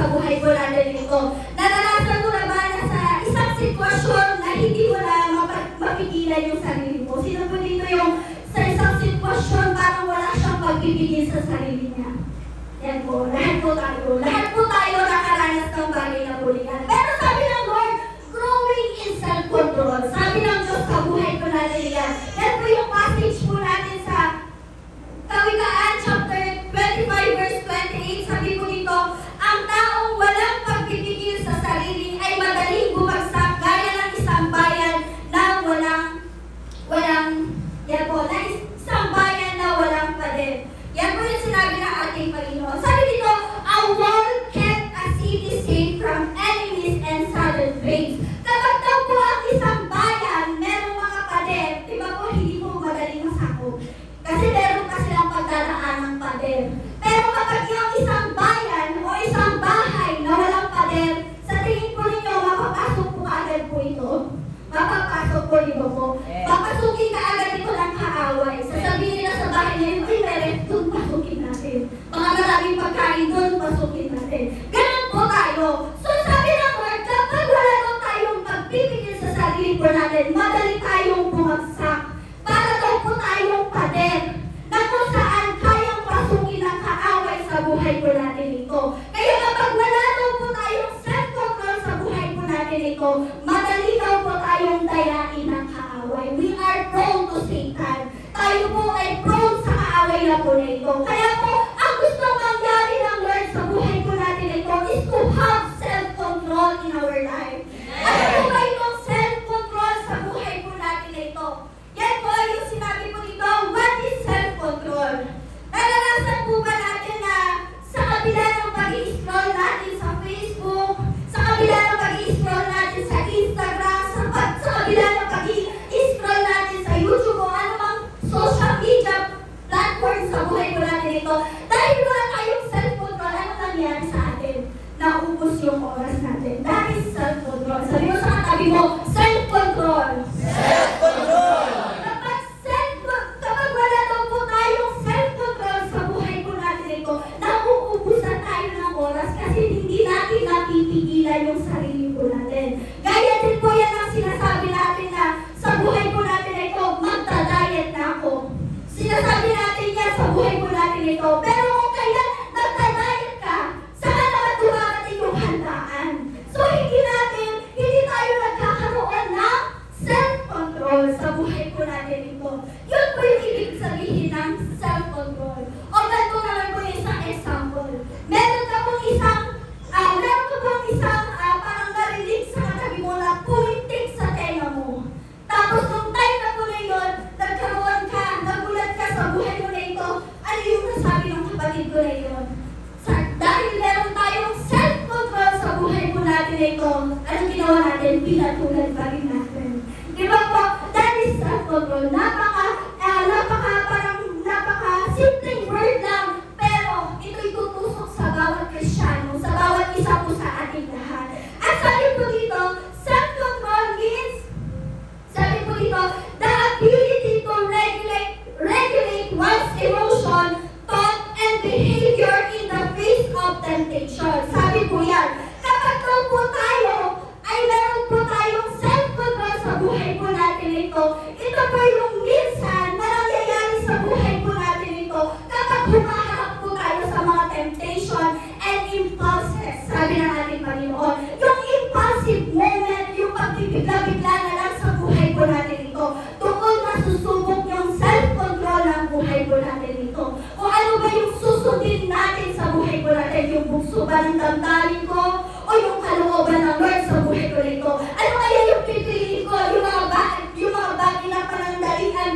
sa buhay po natin ito. Naranasan mo na ba na sa isang sitwasyon na hindi mo na mapigilan yung sarili mo? Sino po dito yung sa isang sitwasyon parang wala siyang pagpipigil sa sarili niya? Yan po, lahat po tayo. Lahat po tayo nakaranas ng bagay na bulian. Pero sabi ng Lord, growing in self-control. Sabi ng Diyos sa buhay po natin yan. Yan po yung passage po natin sa Kawikaan chapter 25 verse 28. Sabi po dito, ang taong walang pagpipigil sa sarili ay madaling bumagsak gaya ng isang bayan na yan po, na isang bayan na walang pader. Yan po yung sinabi ng ating Panginoon. Sabi dito, a wall kept a city safe from enemies and sudden raids. Kapag daw po ang isang bayan, merong mga pader, di ba po, hindi po madaling masakop. Kasi meron kasi lang pagdadaan ng pader. Pero kapag yung isang bayan o isang bahay na walang pader, sa tingin po ninyo, mapapasok po agad po ito. Mapapasok po ito po. Papasukin ka agad ito ng kaaway. Sasabihin nila sa bahay niya, ay meron, doon pasukin natin. Mga maraming pagkain doon, pasukin natin. Ganun po tayo. So sabi ng Lord, kapag wala daw tayong pagpipigil sa sarili po natin, madali tayong bumagsak. Para daw po tayong pader na kung saan kayang pasukin ng kaaway sa buhay po natin ito. Kaya kapag wala daw po tayong self-control sa buhay po natin ito, madali daw po tayong dayain ng kaaway. We are prone to Satan. Tayo po ay prone sa kaaway na po na ito. Kaya po, ang gustong mangyari ng Lord sa buhay po natin ito is to have self-control in our life. Ano ba yung self-control sa buhay po natin ito? Yan po yung sinabi po dito, what is self-control? Naranasan po ba natin na sa kabila ng pag-i-scroll natin sa Facebook, sa kabila ng pag-i-scroll natin sa Instagram, sa kabila ng pag-i-scroll natin sa YouTube o anumang social media platform sa buhay po natin ito, dahil wala tayong self-control, ano nangyari sa atin? Naubos yung oras natin. That is self-control. Sabi mo sa katabi mo, self-control. Self-control! Kapag wala daw po tayong self-control sa buhay po natin ito, nauubusan tayo ng oras kasi hindi natin napipigilan yung sarili po natin. Gaya din po yan ang sinasabi natin na sa buhay po natin ito, magda-diet na ako. Sinasabi natin yan sa buhay po natin ito. Pero kung kaya nagda-diet ka, saka naman dumarating yung handaan. So hindi tayo nagkakaroon ng self-control sa buhay po natin ito. Yun po yung ibig sabihin ng self-control. O ganito naman po yung isang example. Meron ka pong isang parang narinig sa katabi mo na pumitik sa tenga mo. Tapos nung time na po na yun, nagulat ka sa buhay mo na ito, ano yung nasabi ng kapatid ko na yun? Dahil meron tayong self-control sa buhay po natin na ito, anong ginawa natin? Pinatulan pa rin natin. Di ba po? That is self-control. Napaka-simpleng word lang, pero ito'y tutusok sa bawat Kristiyano, sa bawat isa po sa ating lahat. At sabi po dito, self-control means, sabi po dito, the ability to regulate one's emotion, thought, and behavior in the face of temptation. Sabi po yan, kapag daw po tayo ay meron po tayong self-control sa buhay po natin ito po yung minsan na nangyayari sa buhay po natin ito kapag humaharap po tayo sa mga temptation and impulses, sabi ng ating Panginoon. Yung impulsive moment, yung pagpipigla-bigla na lang sa buhay po natin ito, doon masusubok yung self-control ng buhay po natin ito. Kung ano ba yung susundin natin sa buhay po natin, yung bukso ba ng damdamin ko o yung kalooban ng Lord sa buhay ko nito. Ano kaya yung pipiliin ko? Yung mga bagay na panandalian,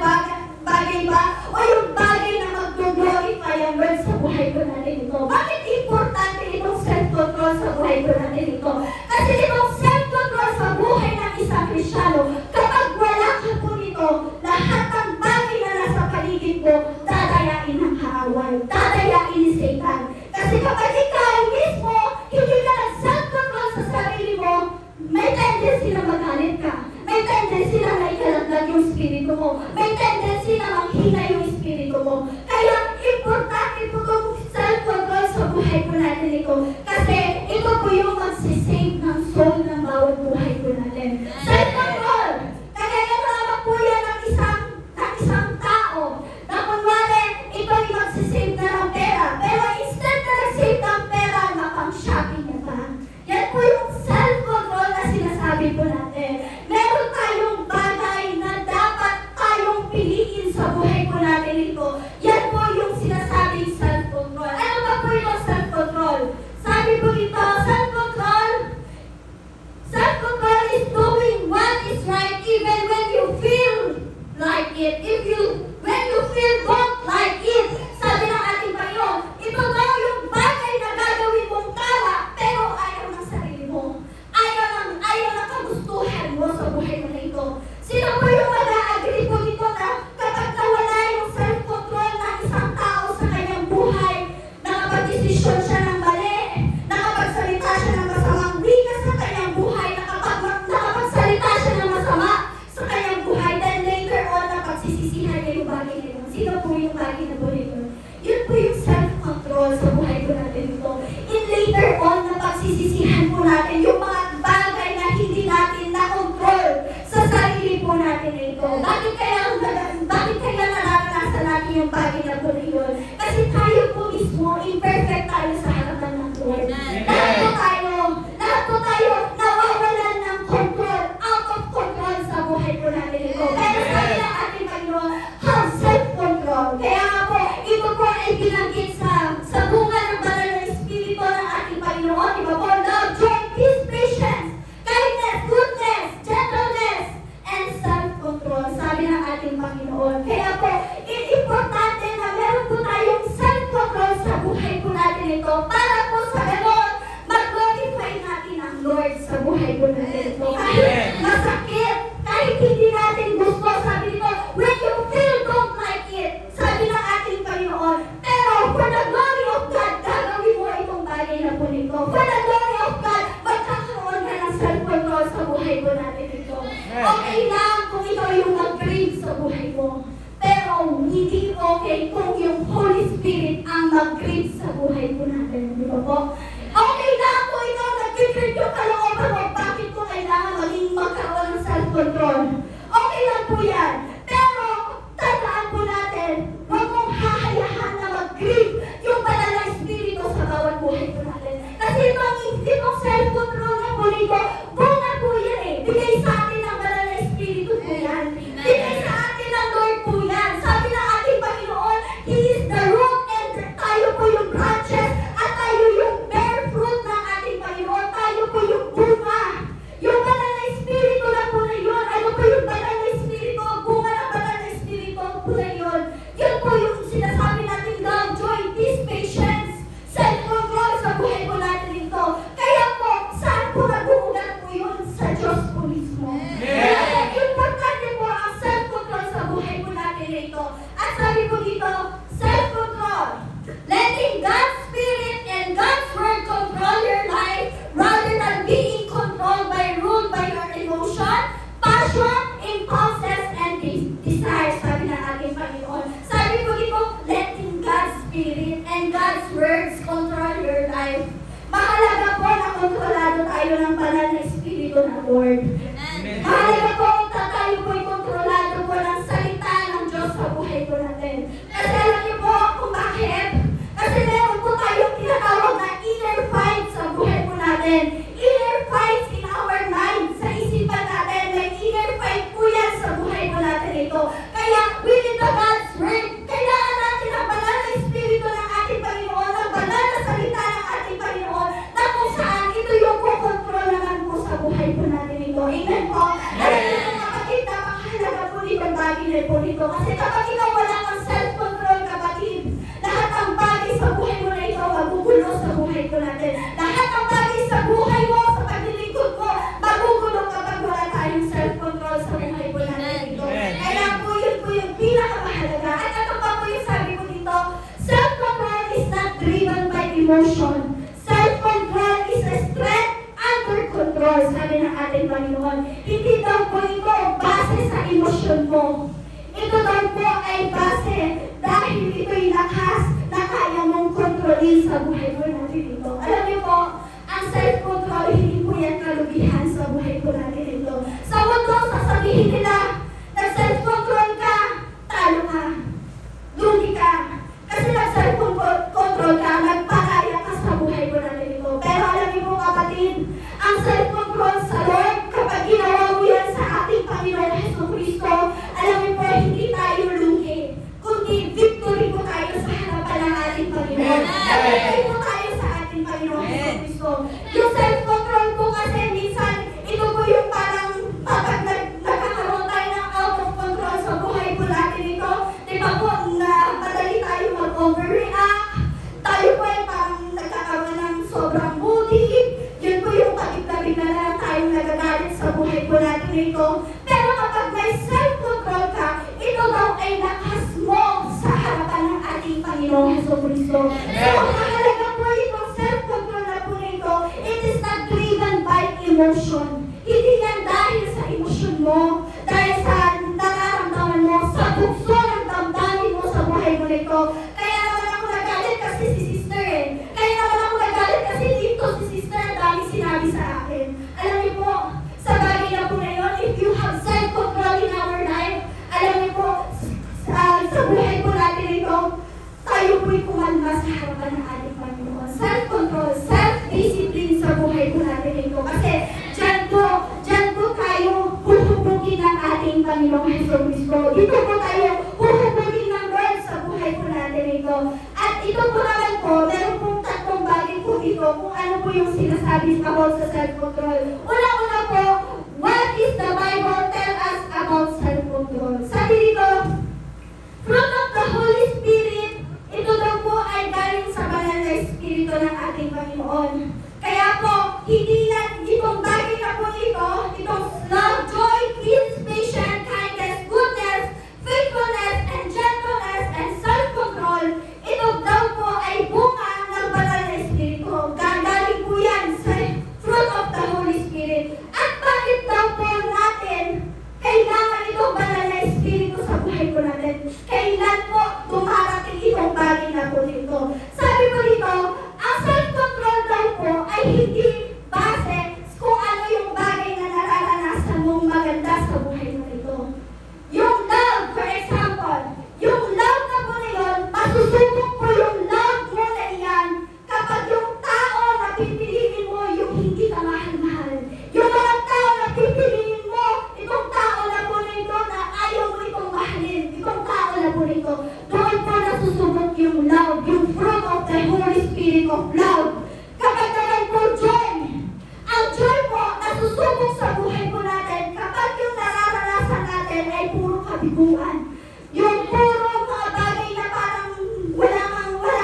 bagay ba? O yung bagay na mag-glorify ang Lord sa buhay ko natin ito. Bakit importante itong self-control sa buhay ko natin ito? Kasi itong self-control sa buhay ng isang Kristiyano, kapag wala ka po nito, lahat ng bagay na nasa paligid mo, dadayain ng kaaway, dadayain ni Satan. Kasi kapag ikaw mismo, hindi ka nag-self-control sa sarili mo, may tendency na magalit ka. May tendency na naikalaglag yung spirito mo. May tendency na manghina yung spirito mo. Kaya, importante po itong self-control sa buhay po natin ito. Kasi ito ka. Yan po yung self-control na sinasabi po natin. Meron tayong bagay na dapat tayong piliin sa buhay po natin ito. Yan po yung sinasabing self-control. Ano ba po yung self-control? Sabi po dito, self-control is doing what is right even when you feel like it. When you feel don't like it. Sabi ng ating Panginoon, ito daw yung bagay na gagawin mong tama, pero ayaw ng sarili mo. Ayaw ng kagustuhan mo sa buhay mo na ito. Sino po yung mag-agree po dito na kapag nawala yung self-control ng isang tao sa kanyang buhay, nakapag-desisyon siya ng mali, nakapagsalita siya ng masamang wika sa kanyang buhay, nakapagsalita siya ng masama sa kanyang buhay, then later on, napagsisisihan niya yung bagay na yun. Sino po yung bagay na po yun? Yun po yung self-control sa buhay po natin ito. In later on, napagsisisihan po natin yung mga bagay na hindi natin na-control sa sarili po natin na ito. Bakit kaya nararanasan natin yung bagay na po na yun? Kasi tayo po mismo, imperfect tayo sa harapan ng Lord. Lahat po tayo nawawalan ng control, out of control sa buhay po natin ito. Pero sabi ng ating Panginoon, have self-control. Kaya nga po, ito po ay binanggit sa bunga ng banal na Espiritu ng ating Panginoon. Diba po? Love, joy, peace, patience, kindness, goodness, gentleness, and self-control. Sabi ng ating Panginoon. Kaya po, importante na meron po tayong self-control sa buhay po natin ito para po sa ganon, mag-glorify natin ang Lord sa buhay po natin ito. Kahit masakit, kahit hindi natin gusto, sabi nito, when you feel don't like it, sabi ng ating Panginoon, pero for the glory of God, gagawin mo itong bagay na po nito. For the glory of God, magkakaroon ka ng self-control sa buhay po natin ito. Okay lang kung ito yung mag-crave sa buhay mo. Pero hindi okay kung yung Holy Spirit ang mag-crave sa buhay po natin. Di ba po? Okay lang kung ikaw nag-crave yung kalooban mo, bakit ko kailangan magkaroon ng self-control? Okay lang po yan. Pero, tandaan po natin, huwag mong hahayahan na mag-crave yung banal na Espiritu sa bawat buhay po natin. Kasi itong self-control na po nito, bunga po yan eh. Bigay sa atin ng banal na Espiritu po yan. Bigay sa atin ng Lord po yan. Sabi ng ating Panginoon, He is the root and tayo po yung branches at tayo yung bare fruit ng ating Panginoon. Tayo po yung bunga. Yung banal na Espiritu na po na yun. Ano po yung banal na Espiritu? Bunga ng banal na Espiritu po na yun. Yun po yung sinasabi natin love, joy, peace, patience, self-control sa buhay po natin ito. Kaya po, saan po nag-uugat po yun? Sa Diyos po mismo. Kaya importante po ang self-control sa buhay po natin ito. At sabi po dito, self-control. Letting God's Spirit and God's Word control your life rather than being ruled by your emotion, passion, impulses, and desires. Sabi ng ating Panginoon. Sabi po dito, letting God's Spirit and God's words control your life. Mahalaga po na kontrolado tayo ng banal na Espiritu ng Lord. Mahalaga po kung tayo po'y kontrolado po ng salita ng Diyos sa buhay po natin. Kasi alam niyo po kung bakit? Kasi meron po tayong tinatawag na inner fight sa buhay po natin. Inner fights in our mind, sa isipan natin. May inner fight po yan sa buhay po natin ito. Kaya, we need the God's Word. Kailangan natin ang banal na Espiritu ng ating Panginoon, ang banal na salita ng ating Panginoon, na kung saan ito yung kukontrol naman po sa buhay po natin ito. Amen po? Alam niyo mga kapatid, napakahalaga po nitong bagay na po nito. Kasi kapag ikaw wala kang self-control, kapatid, lahat ng bagay sa buhay mo na ito, magugulo sa buhay po natin. Lahat ng bagay sa buhay mo, sa paglilingkod mo, magugulo kapag wala tayong self-control sa buhay po natin ito. Kaya po yun po yung pinakamahalaga. At ano pa po yung sabi ko dito, self-control is not driven by emotion. Self-control is a strength under control, sabi ng ating Panginoon. Hindi daw po ito base sa emosyon mo. Ito daw po ay base dahil ito'y lakas na kaya mong kontrolin sa buhay mo natin ito. Alam niyo po, ang self-control, hindi po yan kalubihan sa buhay po natin ito. Sa mundo, sasabihin nila, nag-self-control ka, talo ka, lugi ka. Kasi nag-self-control ka, nagpakaya ka sa buhay po natin ito. Pero alam niyo po Ang self-control sa Lord, kapag ginawa mo yan sa ating Panginoon Jesucristo, alam mo po, hindi tayo lugi, kundi victory po tayo sa harapan ng ating Panginoon. Victory po tayo sa ating Panginoon Jesucristo. Yung self-control po kasi minsan, ito po yung parang kapag nagkakaroon tayo ng out of control sa buhay po natin ito, di ba po, na madali tayo mag-overreact, tayo po ay parang nagkakaroon ng sobrang moody, yun po yung pagkitabi na lang tayong nagagalit sa buhay po natin ito. Pero kapag may self-control ka, ito daw ay lakas mo sa harapan ng ating Panginoong Jesucristo. So, mahalaga po itong self-control na po nito, it is not driven by emotion. Hindi yan dahil sa emosyon mo, dahil sa nararamdaman mo, sa bukso ng damdamin mo sa buhay mo nito. Kaya naman ako nagalit kasi si sister eh. Kaya naman ako nagalit kasi dito si sister ang daming sinabi sa akin. Alam niyo po, sa bagay na po na yun, if you have self-control in our life, alam niyo po, sa buhay po natin ito, tayo po'y kumalma sa harapan ng ating Panginoon. Self-control, self-discipline sa buhay po natin ito. Kasi dyan po tayo huhubugin ng ating Panginoong Jesucristo. Dito po tayo huhubugin ng Lord sa buhay po natin ito. At ito po naman po, meron pong tatlong bagay po dito kung ano po yung sinasabi about sa self-control. Una-una po, what is the Bible tell us about self-control? Sabi dito, fruit of the Holy Spirit, ito daw po ay galing sa banal na Espiritu ng ating Panginoon. Kaya po, hindi yan, itong bagay na po ito, itong love, joy, peace, patience, kindness, goodness, faithfulness, and gentleness, and self-control, ito daw po ay bunga ng banal na Espiritu. Gagaling po yan sa fruit of the Holy Spirit. At bakit daw po natin kailangan itong banal na Espiritu sa buhay po natin? Kailan po dumarating itong bagay na po dito? Sabi po dito, ang self-control daw po ay hindi base kung ano yung bagay na nararanasan mong maganda sa buhay mo nito. Yung love, for example, yung love na po na yun, masusubok po yung love mo na iyan kapag yung tao na pipiliin mo yung hindi ka mahal-mahal. Yung mga tao na pipiliin mo, itong tao na po na ito na ayaw mo itong mahalin, itong tao na po na ito, doon po nasusubok yung love, yung fruit of the Holy Spirit of love. Kapag naman po joy, ang joy po nasusubok sa buhay po natin kapag yung nararanasan natin ay puro kabiguan. Yung puro mga bagay na parang wala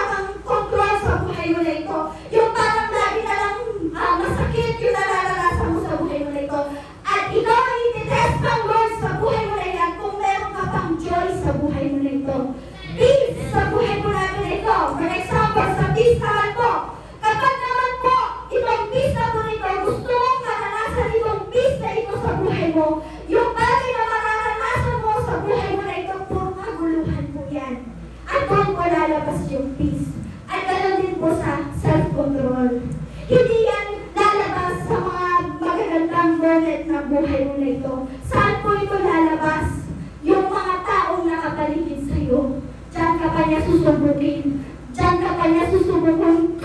kang control sa buhay mo na ito. Yung parang lagi na lang masakit yung nararanasan mo sa buhay mo na ito. At ikaw ay ititest ng Lord sa buhay mo na yan kung meron ka pang joy sa buhay mo na ito. Peace sa buhay mo natin na ito. For example, sa peace naman po, kapag naman po, itong peace na po nito, gusto mong maranasan itong peace na ito sa buhay mo, yung bagay na mararanasan mo sa buhay mo na ito, puro kaguluhan po yan. At doon po lalabas yung peace. At ganoon din po sa self-control. Hindi yan lalabas sa mga magagandang moment ng buhay mo na ito. Saan po ito lalabas? Yung mga taong nakapaligid sa iyo. Diyan ka pa niya susubukin. Diyan ka pa niya susubukin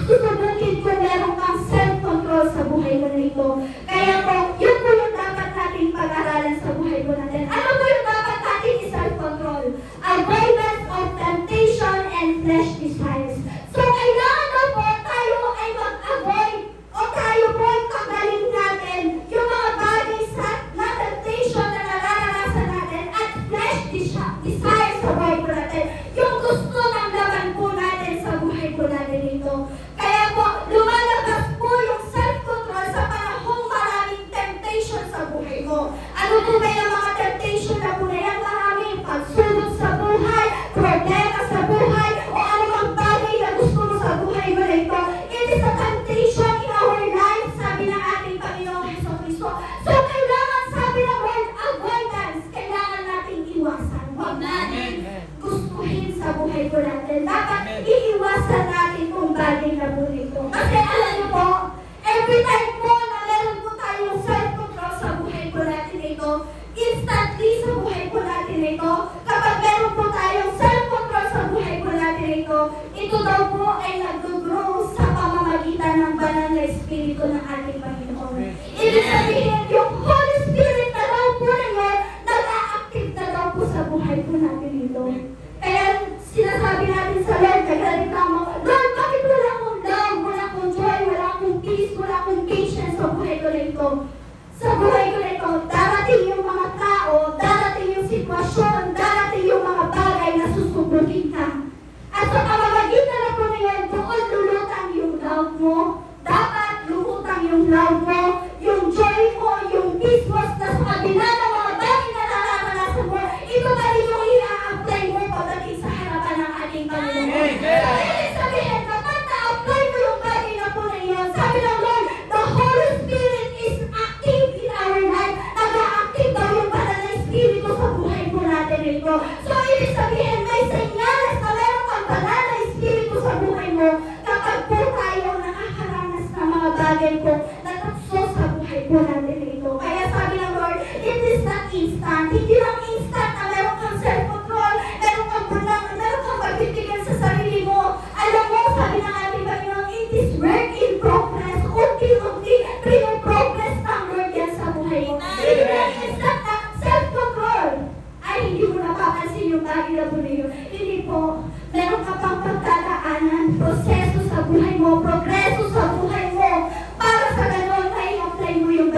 kung meron kang self-control sa buhay mo na ito. Kaya po, yun po yung dapat nating pag-aralan ng ating Panginoon. Ibig sabihin, yung Holy Spirit na daw po na yun, nag-a-active na daw po sa buhay po natin dito. Kaya sinasabi natin sa Lord, nagreklamo, Lord, bakit wala akong love, wala akong joy, wala akong peace, wala akong patience sa buhay ko na ito? Sa buhay ko na ito, darating yung mga tao, darating yung sitwasyon, darating yung mga bagay na susubukin ka. At sa pamamagitan na po na yan, doon lulutang yung love mo. Dapat lulutang yung love mo, yung joy mo, yung peace mo, na sa kabila ng mga bagay na nararanasan mo, ito ba rin yung i-a-apply mo pagdating sa harapan ng ating Panginoon. Ibig sabihin, kapag na-apply mo yung bagay na po na yan, sabi ng Lord, the Holy Spirit is active in our life. Nag-a-active daw yung banal na Espiritu sa buhay po natin ito. So, ibig sabihin, may senyales na meron kang banal na Espiritu sa buhay mo kapag po tayo nakakaranas ng mga bagay po na tukso sa buhay po natin ito. Kaya sabi ng Lord, it is not instant. Hindi lang instant na meron kang self-control, meron kang bunang, meron kang pagtitigan sa sarili mo. Alam mo, sabi ng ating Panginoon, it is work in progress. Unti-unti, pino-progress ng Lord yan sa buhay mo. Hindi lang instant na self-control. Ay, hindi mo napapansin yung bagay na po niyo. Hindi po. Meron ka pang pagdadaanan, proseso sa buhay mo, progreso sa buhay mo. Para sa ganon, ay apply mo yung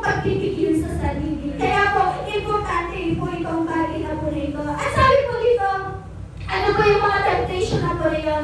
pagpipigil sa sarili. Kaya po, importante po itong bagay na po nito. At sabi po dito, ano po yung mga temptation na po nito?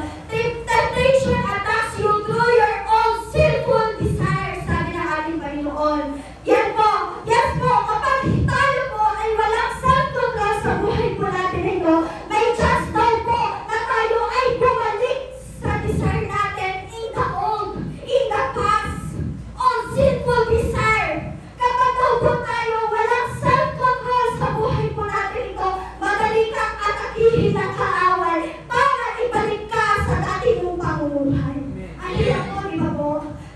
Temptation attacks you through your own sinful desires, sabi ng ating Panginoon. Yan po, yes po, kapag tayo po ay walang self-control sa buhay po natin ito, may chance daw po na tayo ay bumalik sa desire natin in the old, in the past, on sinful desire. Kapag daw po tayo walang self-control sa buhay po natin ito, madali kang atakihin ng kaaway para ibalik ka sa dati mong pamumuhay. Ang hirap po, di ba po?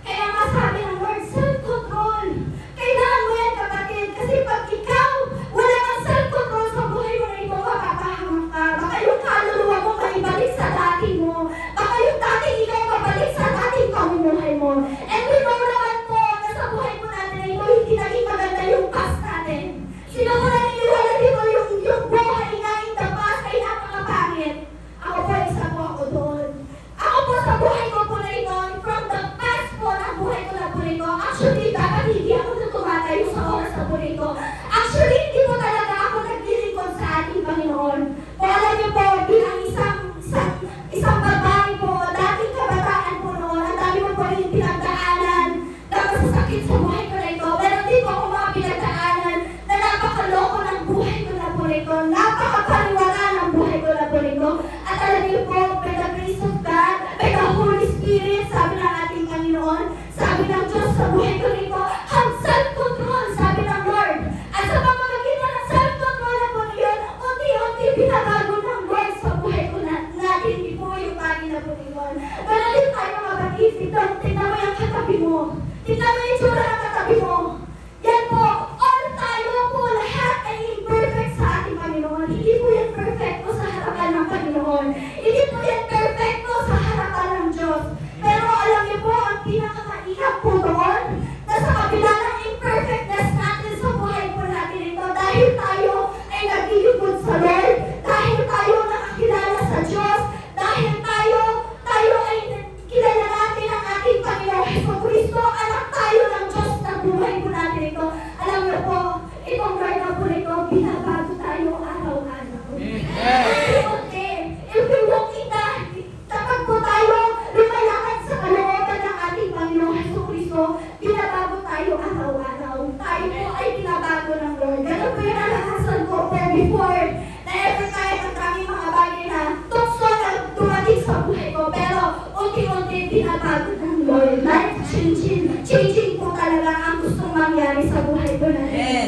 Kaya nga sabi ng Lord, self-control. Kailangan mo yan, kapatid, kasi pag ikaw wala kang self-control sa buhay mo na ito, mapapahamak ka. Baka yung kaluluwa mo maibalik sa dati mo. Baka yung dating ikaw mabalik sa dating pamumuhay mo. And we know naman po na sa buhay mo natin na ito, hindi naging maganda yung past natin. Sino mo naniniwala dito yung buhay na in the past ay napakapangit? Ako po, isa po ako doon. Ako po sa buhay ko po na ito, from the past po na buhay ko na po na ito, actually, dapat hindi ako tumatayo sa oras na po na ito. Actually, hindi po talaga ako naglilingkod sa ating Panginoon. O alam niyo po, bilang isang babae po, dating kabataan po noon, ang dami mo po rin pinagdaanan na masasakit sa buhay ko na ito. Pero di po ako mga pinagdaanan na napakaloko ng buhay ko na po na ito, napakapaniwala ng buhay ko na po na ito. At alam niyo po, by the grace of God, by the Holy Spirit, sabi ng ating Panginoon, sabi ng Diyos sa buhay ko na ito, have self-control, sabi ng Lord. At sa pamamagitan ng self-control na po na yun, unti-unti pinabago ng Lord sa buhay ko natin. Hindi po yung bagay na po na yun. Pero din tayo kapatid, tignan mo yung katabi mo. Tignan mo yung tsura ng katabi mo. Yan po, all tayo po, lahat ay imperfect sa ating Panginoon. Hindi po yan perfecto sa harapan ng Panginoon. Hindi po yan perfecto sa harapan ng Diyos. Pero alam niyo po, ang pinakamaingat po doon, na sa kabila ng imperfectness natin sa buhay po natin ito, dahil tayo ay naglilingkod sa Lord, dahil tayo nakakilala sa Diyos, dahil tayo ay kilala natin ang ating Panginoon Jesucristo, anak tayo ng Diyos na buhay po natin ito. Alam niyo po, itong Lord na po ito, binabago tayo araw-araw. Unti-unti, if we walk in that, kapag po tayo lumalakad sa kalooban ng ating Panginoon Jesucristo, binabago tayo araw-araw. Tayo po ay binabago ng Lord. Ganun po yung nalakasan ko po before, na every time ang daming mga bagay na tukso na dumating sa buhay ko, pero unti-unti binabago ng Lord. Life changing po talaga ang gustong mangyari sa buhay ko natin.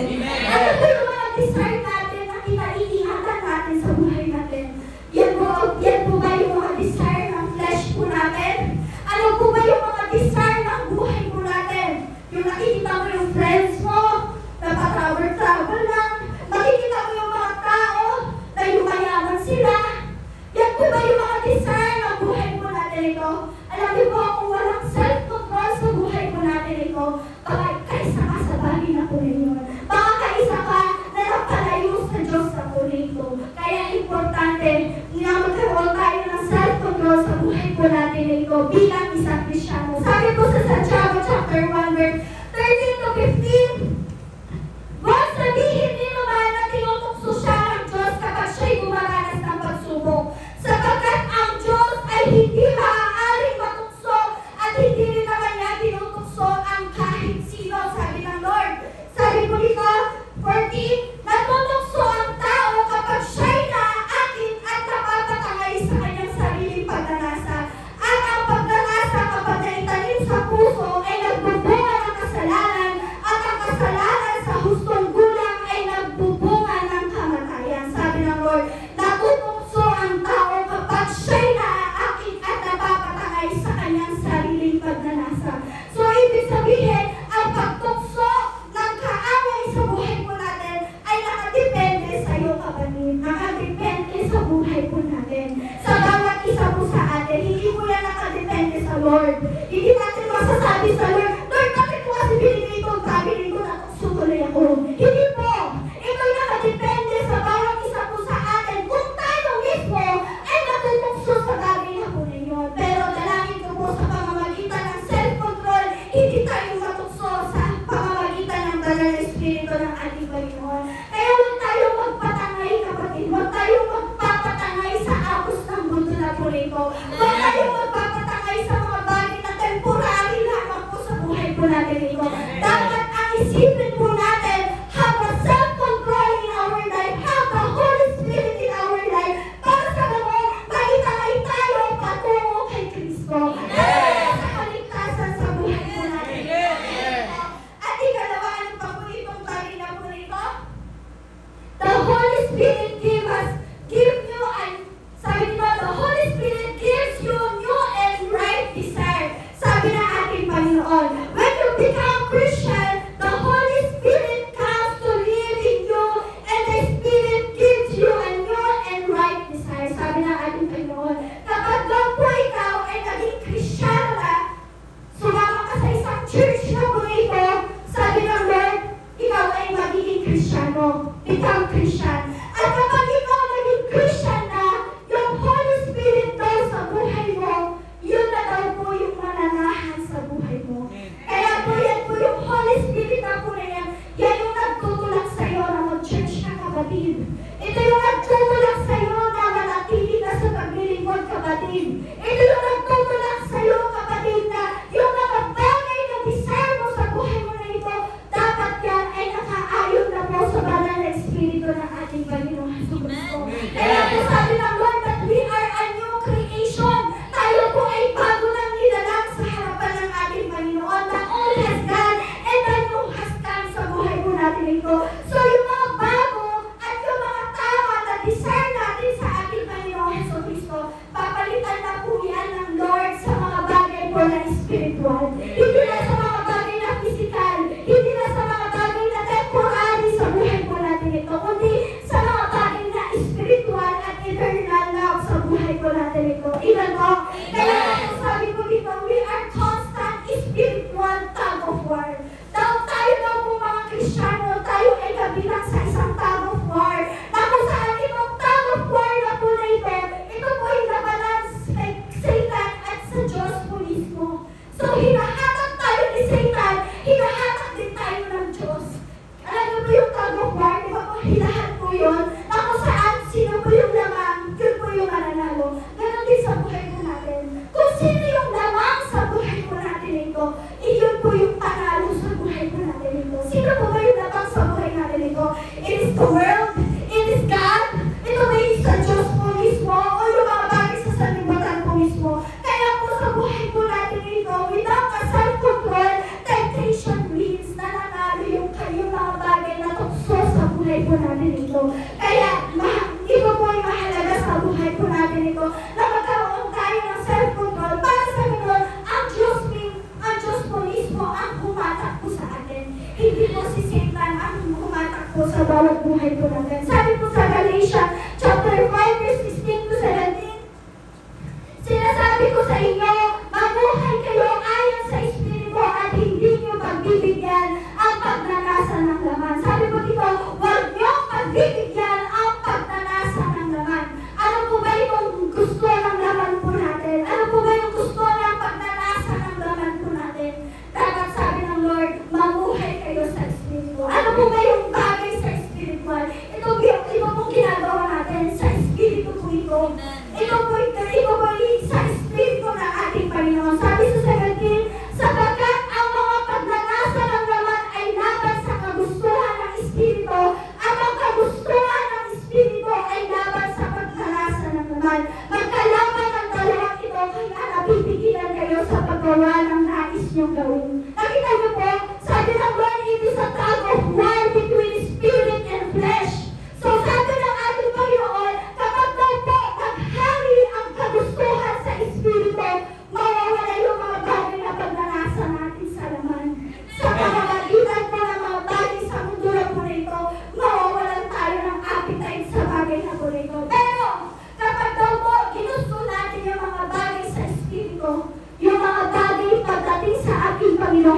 Ano po yung mga desire natin na kinaiingatan natin sa buhay natin? Yan po ba yung mga desire ng flesh po natin? Ano po ba yung mga desire ng buhay po natin? Yung nakikita mo yung friends mo, napatravel lang, makikita mo yung mga tao na yumayaman sila. Yan po ba yung mga desire ng buhay po natin ito? Alam niyo po, kung walang self-control sa buhay puso ay nagbubunga ng kasalanan at ang kasalanan sa hustong gulang ay nagbubunga ng kamatayan. Sabi ng Lord, natutokso ang tao kapag siya'y naaakit at napapatangay sa kanyang sariling pagnanasa. So, ibig sabihin, ang pagtukso ng kaaway sa buhay po natin ay nakadepende sa iyo, kapatid. Nakadepende sa buhay po natin. Sa bawat isa po sa atin, hindi po yan nakadepende sa Lord. Hindi natin masasabi sa Lord, Lord, bakit mo kasi binigay itong bagay nito na tukso tuloy ako? Hindi po. Ito'y nakadepende sa bawat isa po sa atin kung tayo mismo ay natutukso sa bagay na po ninyo. Pero dalangin ko po sa pamamagitan ng self-control, hindi tayo matukso sa pamamagitan ng banal na Espiritu ng ating Panginoon. Kaya huwag tayo magpatangay, kapatid. Huwag tayo magpapatangay sa apos ng mundo na po nito. Huwag tayo magpapatangay sa mga bagay na temporary lamang po sa buhay po natin ito. Dapat ang isipin po natin, have a self-control in our life, have the Holy Spirit in our life, para sa ganun, maitangay tayo patungo kay Kristo. Sa kaligtasan sa buhay po natin. At ikalawa, ano pa po itong bagay na po nito? The Holy Spirit give you and sabi nito, the Holy Spirit gives you new and right desire. Sabi ng ating Panginoon, when you become Christian, the Holy Spirit comes to live in you and the Spirit gives you a new and right desire. Sabi ng ating Panginoon, kapag lang po ikaw ay naging Christian na, sumama ka sa isang church na po ito, sabi ng Lord, ikaw ay magiging Kristiyano. Become Christian. At kapag ikaw naging Christian na, yung Holy Spirit daw sa buhay mo, yun na daw po yung mananahan sa buhay mo. Kaya po yan po yung Holy Spirit na po na yan, yan yung nagtutulak sa iyo na mag-church na, kapatid. Ito yung nagtutulak sa iyo na manatili ka sa paglilingkod, kapatid. Ito yung nagtutulak sa iyo, kapatid, na yung mga bagay na desire mo sa buhay mo na ito, dapat yan ay nakaayon na po sa banal na Espiritu ng ating Panginoon Jesucristo. Kaya po sabi ng Lord that we are a new creation. Tayo po ay bago ng nilalang sa harapan ng ating Panginoon. The old has gone and the new has come sa buhay po natin ito. So yung mga bago at yung mga tama na desire natin sa ating Panginoon Jesucristo, papalitan na po yan ng Lord sa mga bagay po na spiritual. Hindi na sa mga bagay na physical, hindi na sa mga bagay na temporary sa buhay po natin ito, kundi sa mga bagay na spiritual at eternal love sa buhay po natin ito. Ilan mo? Kaya sabi ko dito, we are constant spiritual tug of war. Tayo daw po mga Kristiyano, tayo ay kabilang sa isang tug of war. Na kung saan itong tug of war na po na ito po ay labanan kay Satan at sa Diyos po mismo. So hinahatak tayo ni Satan, hinahatak din tayo ng Diyos. Alam niyo po yung tug of war, di ba po hilahat po yun? Na kung saan sino po yung lamang, yun po yung mananalo. Ganon din sa buhay po natin. Kung sino yung lamang sa buhay po natin ito, iyon po yung panalo sa buhay po natin ito. Sino po ba yung lamang sa buhay natin ito? It is the world, it is God, ito ba yung sa Diyos po mismo, o yung mga bagay sa sanlibutan po mismo. Kaya po sa buhay po natin ito, without a self-control, temptation wins, nananalo yung mga bagay na tukso sa buhay po natin ito. Kaya, ito po ay mahalaga sa buhay po natin ito, na magkaroon tayo ng self-control para sa ganun, ang Diyos po mismo ang humatak po sa atin. Hindi po si Satan ang humatak po sa bawat buhay po natin. Sabi po sa Galatians chapter 5 verse 16 to 17, sinasabi ko sa inyo, mabuhay kayo ayon sa Espiritu at hindi niyo pagbibigyan ang pagnanasa ng laman. Sabi po dito, huwag niyo pagbibigyan ang pagnanasa ng laman. Ano po ba yung gusto ng laman po natin? Ano po ba yung gusto ng pagnanasa ng laman po natin? Dapat sabi ng Lord, mabuhay kayo sa Espiritu. Ano po ba yung bagay sa spiritual? Ito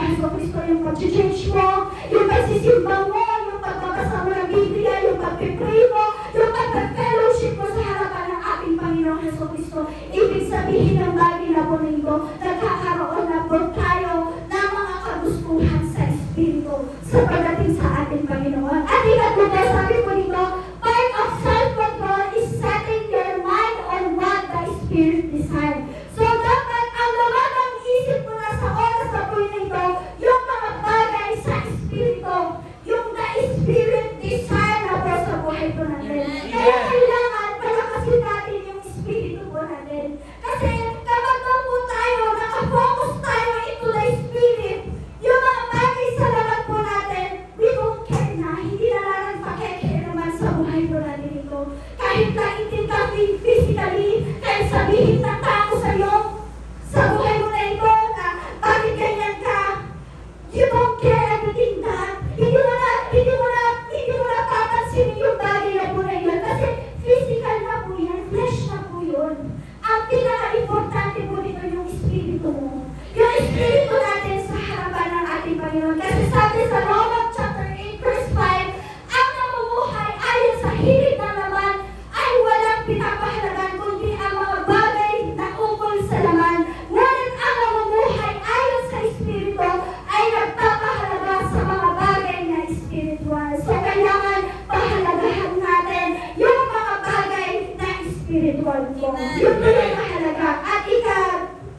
Jesucristo, yung pag-change mo, yung pagsisimba mo, yung pagbabasa mo ng Biblia, yung pag-pray mo, yung pag-fellowship mo sa harapan ng ating Panginoong Jesucristo. Ibig sabihin ng bagay na po nito, nagkakaroon na po tayo ng mga kagustuhan sa Espiritu sa pagdating sa ating Panginoon. At ikatlo, sabi po nito, part of self-control is setting your mind on what the Spirit desires. So, dapat ang laman ng isip mo na sa oras na po nito, yung mga bagay sa Espiritu, yung the Spirit desire na po sa buhay po natin. Kaya kailangan palakasin natin yung Espiritu po natin. Kasi kapag daw po tayo, nakafocus tayo into the Spirit, yung mga bagay sa laman po natin, we don't care na, hindi na lang pakikcare naman sa buhay po natin ito. Kahit naitin ka physically, kahit sabihin ng tao sa'yo, sa buhay mo na ito, na bakit ganyan ka, you don't care everything that, hindi mo na papansinin yung bagay na po na yun, kasi physical na po yan, flesh na po yun. Ang pinaka-importante po dito yung Espiritu mo. Yung Espiritu natin sa harapan ng ating Panginoon. Kasi sabi sa Romans chapter 8 verse 5, ang namumuhay ayon sa hilig ng laman ay walang pinapahalagan kundi ang mga bagay na ukol sa laman. Ngunit ang namumuhay ayon sa Espiritu ay nagpapahalaga sa mga bagay na spiritual. So kailangan pahalagahan natin yung mga bagay na spiritual po. Yun po yung mahalaga. At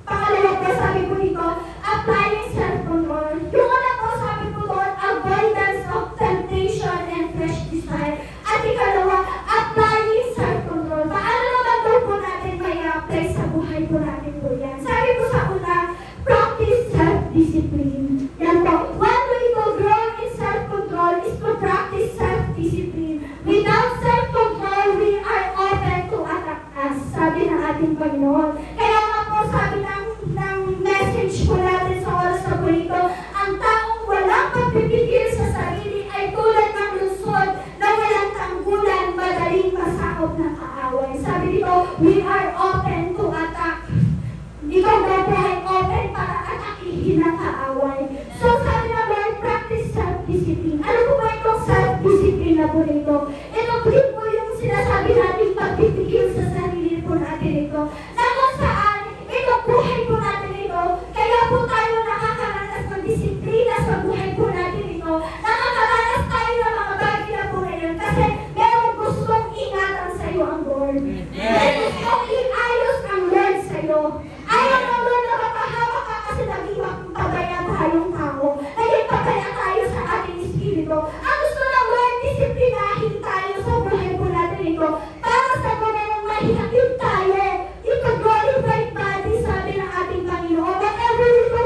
pangalawa po sabi po dito, applying self-control. Yung una po sabi po doon, avoidance of temptation and flesh desire. At ikalawa, applying self-control. Paano naman daw po natin may apply sa buhay po natin po yan? Sabi po sa una, practice self-discipline. Yan po. One way to grow in self-control is to practice self-discipline. Without self-control, we are open to attack us. Sabi ng ating Panginoon. Kaya nga po sabi ng message po natin sa oras na po ito, ang taong walang pagpipigil sa sarili ay tulad ng lungsod na walang tanggulan, madaling masakop ng kaaway. Sabi dito, we are open to attack. Ikaw daw po ay open para atakihin ng kaaway. So sabi ng Lord, practice self-discipline. Ano po ba itong self-discipline na po nito? Ito po yung sinasabi natin pagpipigil sa sarili po natin ito. Na kung saan, itong buhay po natin ito, kaya po tayo nakakaranas ng disiplina sa buhay po natin ito. Nakakaranas tayo ng mga bagay na po ngayon kasi meron gustong ingatan sa iyo ang Lord. May gustong iayos ang Lord sa iyo. Ayaw ng Lord na mapahawak ka kasi naging pabaya tayong tao. Naging pabaya tayo sa ating espiritu. Ang gusto ng Lord, disiplinahin tayo sa buhay po natin ito. Para sa ganun mahihagin tayo. Ito glorified body, sabi ng ating Panginoon. Whatever we do,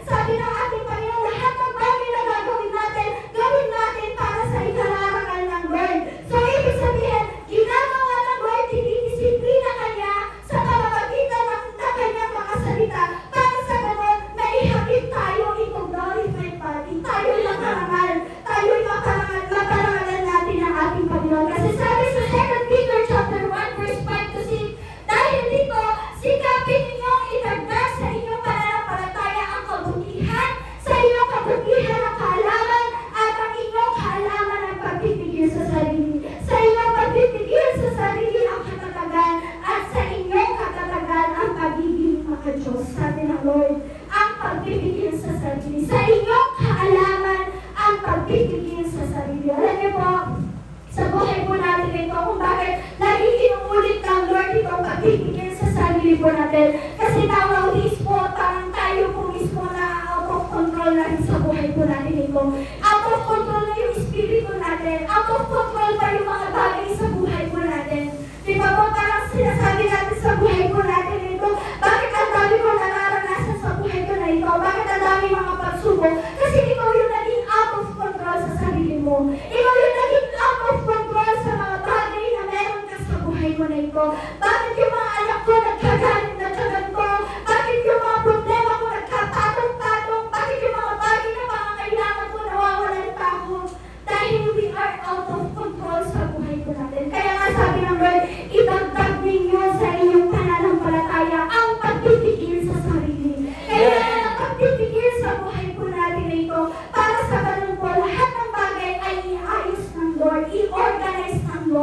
sabi ng ating Panginoon, lahat ng bagay na gagawin natin, gawin natin para sa ikararangal ng Lord. So, ibig sabihin, ginagawa ng Lord, dinidisiplina kanya sa pamamagitan ng kanyang mga salita. Para sa ganun, maihagin tayo itong glorified body. Tayo'y makarangal. Tayo'y makarangalan natin ang ating Panginoon. Kasi sabi sa 2 Peter chapter 1 verse 5 to 6, dahil dito, sikapin ninyong itagdag sa inyong pananampalataya ang kabutihan, sa inyong kabutihan ang kaalaman, at ang inyong kaalaman ang pagpipigil sa sarili. Sa inyong pagpipigil sa sarili ang katatagan, at sa inyong katatagan ang pagiging makadiyos. Sabi ng Lord, ang pagpipigil sa sarili. Sa inyong kaalaman ang pagpipigil sa sarili. Alam niyo po, sa buhay po natin ito, kung bakit laging inuulit ng Lord itong pagpipigil sa sarili po natin. Kasi nowadays po, parang tayo po mismo na out of control na rin sa buhay po natin ito. Out of control na yung espiritu natin. Out of control pa yung mga bagay sa buhay po natin. Di ba po, parang sinasabi natin sa buhay po natin ito, bakit ang dami ko nararanasan sa buhay ko na ito? Bakit ang dami mga pagsubok? Kasi ikaw yung naging out of control sa sarili mo. Ikaw yung naging out of control sa mga bagay na meron ka sa buhay mo na ito. Bakit yung mga anak ko nagkaganto? Bakit yung mga problema ko nagkapatong-patong? Bakit yung mga bagay na pangangailangan ko nawawalan pa ako? Dahil we are out of control sa buhay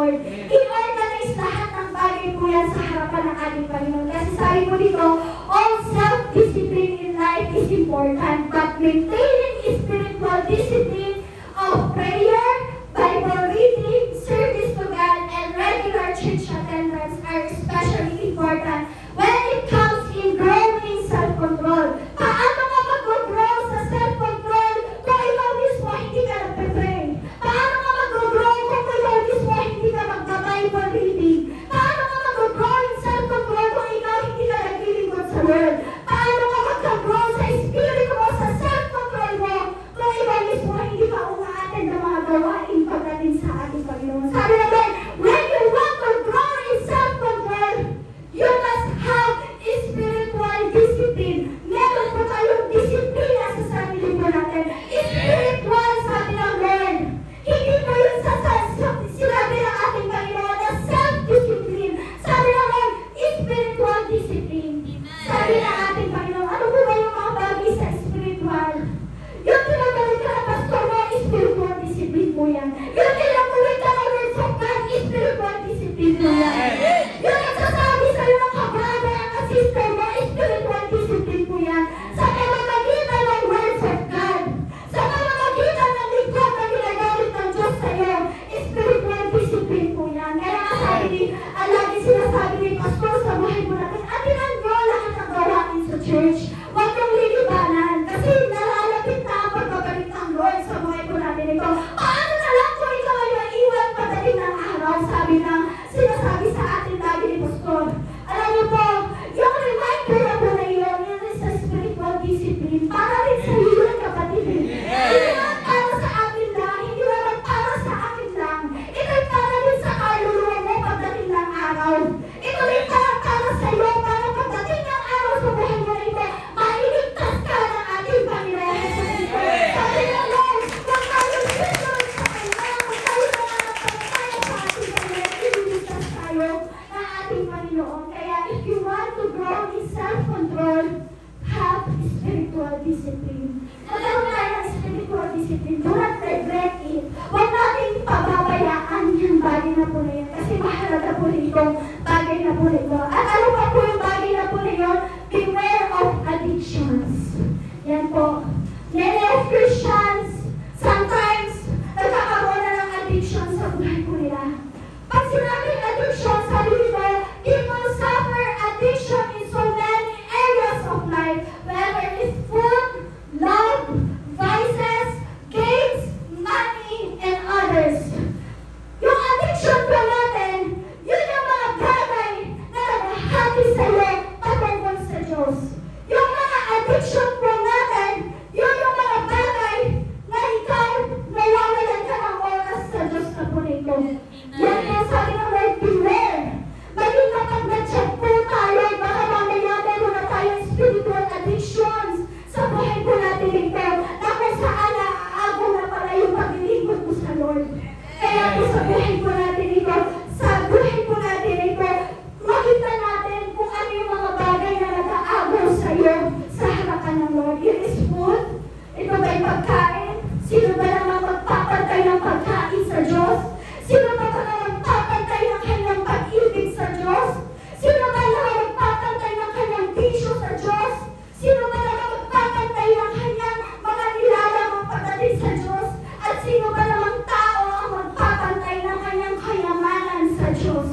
Lord. I-organize lahat ng bagay po yan sa harapan ng ating Panginoon. Kasi sabi po dito, all self-discipline in life is important, but maintaining spiritual discipline of prayer, Bible reading, service to God, and regular church attendance are especially important when it comes in growing self-control. Paano ka mag-grow sa self-control kung ikaw mismo hindi ka nagpe-pray? Paano ka mag-grow kung ikaw mismo hindi ka mag-Bible reading? Paano ka mag-grow in self-control kung ikaw hindi ka naglilingkod sa Lord? Paano ka mag-grow sa spirit mo, sa self-control mo, kung ikaw mismo hindi ka umaattend ng mga gawain pagdating sa ating Panginoon? Sabi naman, when you want to grow in self-control, you must have spiritual discipline. Meron po tayong disiplina sa sarili po natin. Spiritual, sabi ng Lord. Hindi po yun sa sinabi ng ating Panginoon na self-discipline. Sabi ng Lord, spiritual discipline. Sabi ng ating Panginoon, ano po ba yung mga bagay sa spiritual? Yung tinatawag ka na pastor mo, spiritual discipline po yan. Yung tinatawag ka na words of God, spiritual discipline po yan. Yung nagsasabi sa'yo ng kabrada ang sister mo, spiritual discipline po yan. Sa pamamagitan ng words of God, sa pamamagitan ng lingkod na ginagamit ng Diyos sa'yo, spiritual discipline po yan. Kaya nga sabi ni, lagi sinasabi ni Pastor sa buhay mo natin, atinan nyo lahat ng gawain sa church. Huwag niyong lilibanan kasi nalalapit na ang pagbabalik ng Lord sa buhay po natin ito. Paano na lang kung ikaw ay maiwan pagdating ng araw, sinasabi sa atin lagi ni Pastor. Alam niyo po, yung reminder na po na yun is sa spiritual discipline. Para rin sa iyo ng kapatid. Hindi naman para sa akin lang, hindi naman para sa akin lang. Ito'y para rin sa kaluluwa mo pagdating ng araw. Ito rin para sa iyo, para pagdating ng araw sa buhay mo na ito, mailigtas ka ng ating Panginoon. Sabi ng Lord, huwag tayong sinunod sa Kanya, huwag tayo nananampalataya sa ating Panginoon, ililigtas tayo ng ating Panginoon. Kaya if you want to grow in self-control, have spiritual discipline. Magkaroon tayo ng spiritual discipline. Do not neglect it. Huwag natin pababayaan yung bagay na po na yan. Kasi mahalaga po itong bagay na po na ito. At ano pa po yung bagay na po na yun? Beware of addictions. Yan po. Many of Christians, sometimes, nagkakaroon na ng addiction sa buhay po nila. Pag sinabing addiction, sabi nito, people suffer addiction in so many areas of life, whether it's food, love, vices, games, money, and others. Yung addiction po natin, yun yung mga bagay na naghahati sa iyo patungkol sa Diyos. Yung mga addiction po natin, yun yung mga bagay na ikaw nawawalan ka ng oras sa Diyos na po nito. Yan po sabi ng Lord, beware. Maging kapag nag-check po tayo, baka mamaya meron na tayong spiritual addictions sa buhay po natin ito, na kung saan naaago na pala yung paglilingkod po sa Lord. Kaya po sa buhay po natin ito, makita natin kung ano yung mga bagay na nag-aago sa iyo sa harapan ng Lord. It is food. Ito ba'y pagkain? Sino ba naman magpapantay ng pagkain sa Diyos? Sino ba naman magpapantay ng kanyang pag-ibig sa Diyos? Sino ba naman magpapantay ng kanyang tisyo sa Diyos? Sino ba naman magpapantay ng kanyang mga nilalang pagdating sa Diyos? At sino ba namang tao ang magpapantay ng kanyang kayamanan sa Diyos?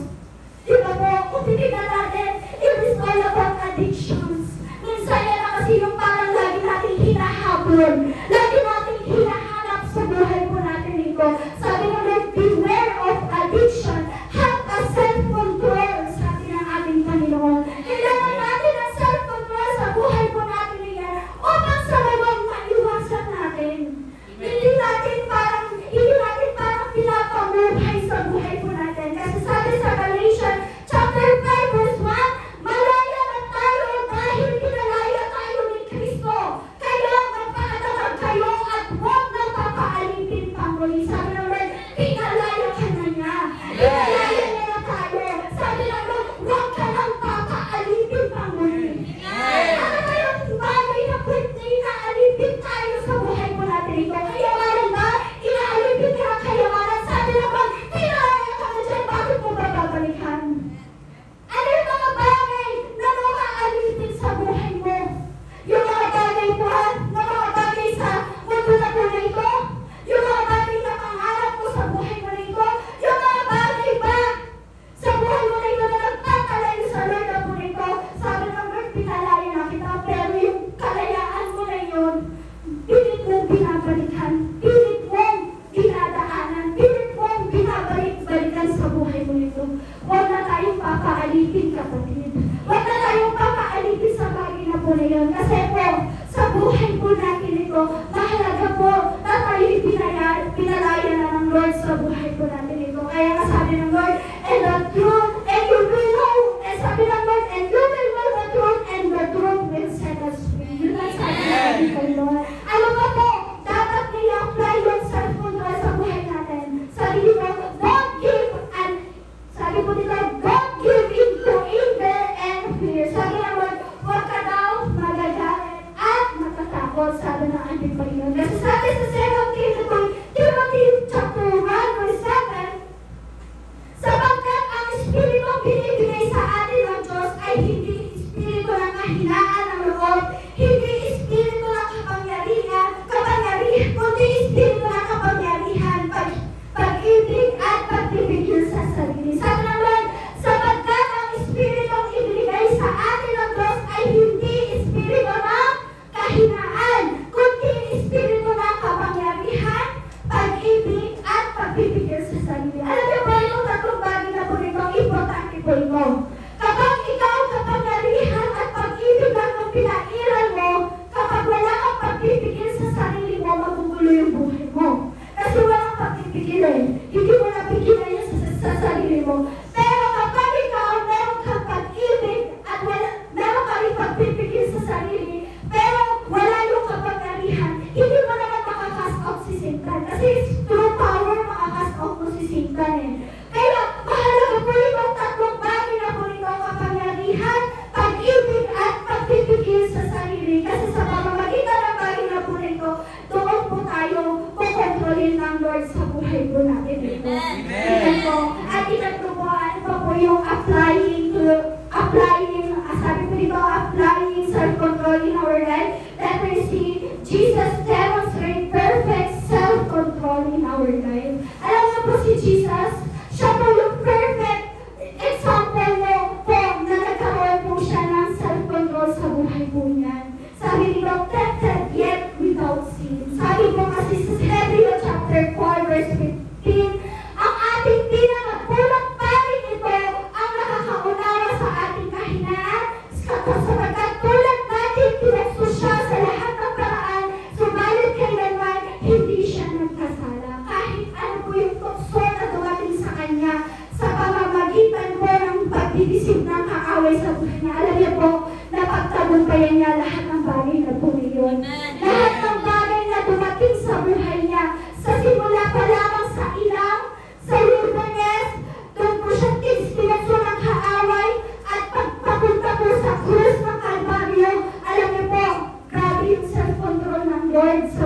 Di ba po, kung titignan natin, it is all about addictions. Minsan yan na kasi yung parang lagi natin hinahabol. Lagi natin hinahanap sa buhay po natin ito. Sabi ng Lord, beware of addiction. Have a self-control, sabi ng ating Panginoon. Kailangan natin ang self-control sa buhay po natin yan upang sa lawang maiwasan natin. Hindi natin parang pinapamuhay sa buhay po natin. Kasi sabi sa Galatians chapter 5 verse 1, malaya na tayo dahil kinalaya tayo ni Kristo. Kaya magpakatawag kayo binabalikan, pilit mong dinadaanan, pilit mong binabalik-balikan sa buhay mo nito. Huwag na tayong papaalipin, kapatid. Huwag na tayong papaalipin sa bagay na po na yun. Kasi po, sa buhay po natin ito, mahalaga po na tayo'y pinalaya na ng Lord sa buhay po natin ito. Kaya nga sabi ng Lord, and the truth, and you will know, and sabi ng Lord, and you will know the truth, and the truth will set us free. Yun ang sabi natin kay Lord. Ano ba po? Dapat nila-apply yung self-control sa buhay natin. Sabi dito, don't give, and sabi po dito, don't give in to anger and fear. Sabi ng Lord, huwag ka daw magagalit at matatakot, sabi ng ating Panginoon. Kasi sabi sa 2 Timothy chapter 1 verse 7, sapagkat ang Espiritu binibigay sa atin ng Diyos ay hindi Espiritu ng kahinaan ng loob, hindi Espiritu ng kapangyarihan, kundi Espiritu ng kapangyarihan, pag-ibig at pagpipigil sa sarili. Sabi ng Lord, sapagkat ang Espiritu ibinigay sa atin ng Diyos ay hindi Espiritu ng kahinaan, kundi Espiritu ng kapangyarihan, pag-ibig at pagpipigil sa sarili. Alam niyo ba yung tatlong bagay na po nito, importante po ito. Kapag ikaw kapangyarihan at pag-ibig ang pinairal mo, kapag wala kang pagpipigil sa sarili mo, magugulo yung buhay mo. Kasi walang pagpipigil eh. Hindi mo napigilan yan sa sarili mo. Pero kapag ikaw meron kang pag-ibig at meron kang pagpipigil sa sarili, pero wala yung kapangyarihan, hindi mo naman makakast out si Satan. Kasi through power, makakast out mo si Satan eh. Kaya mahalaga po itong tatlong bagay na po ito, kapangyarihan, pag-ibig at pagpipigil sa sarili. Kasi sa pamamagitan ng bagay na po ito, doon po tayo kukontrolin ng Lord sa buhay po natin ito. Amen po. At itatlo po, ano pa po yung applying, sabi po dito, applying self-control in our life. Let me see, Jesus demonstrate perfect self-control in our life. Alam niyo po si Jesus, siya po yung perfect example po na nagkaroon po siya ng self-control sa buhay po niya. Sabi dito, tempted yet without sin. Sabi po kasi sa Hebrews chapter 4 verse 15, ang ating pinakapulang parin ito ang nakakaunawa sa ating kahinaan, sapagkat tulad natin pinagso siya sa lahat ng paraan, subalit kailanman hindi siya nagkasala. Kahit ano po yung tukso na dumating sa kanya, sa pamamagitan po ng pagdidisip ng kaaway sa buhay niya. Alam niyo po, napagtagumpayan niya lahat ng bagay na po yun. Lahat ng bagay na dumating sa buhay niya, sa simula pa lamang sa ilang, sa wilderness, doon po siya pinagso ng kaaway, at pagpapunta po sa krus ng Kalbaryo. Alam niyo po, grabe yung self-control ng Lord sa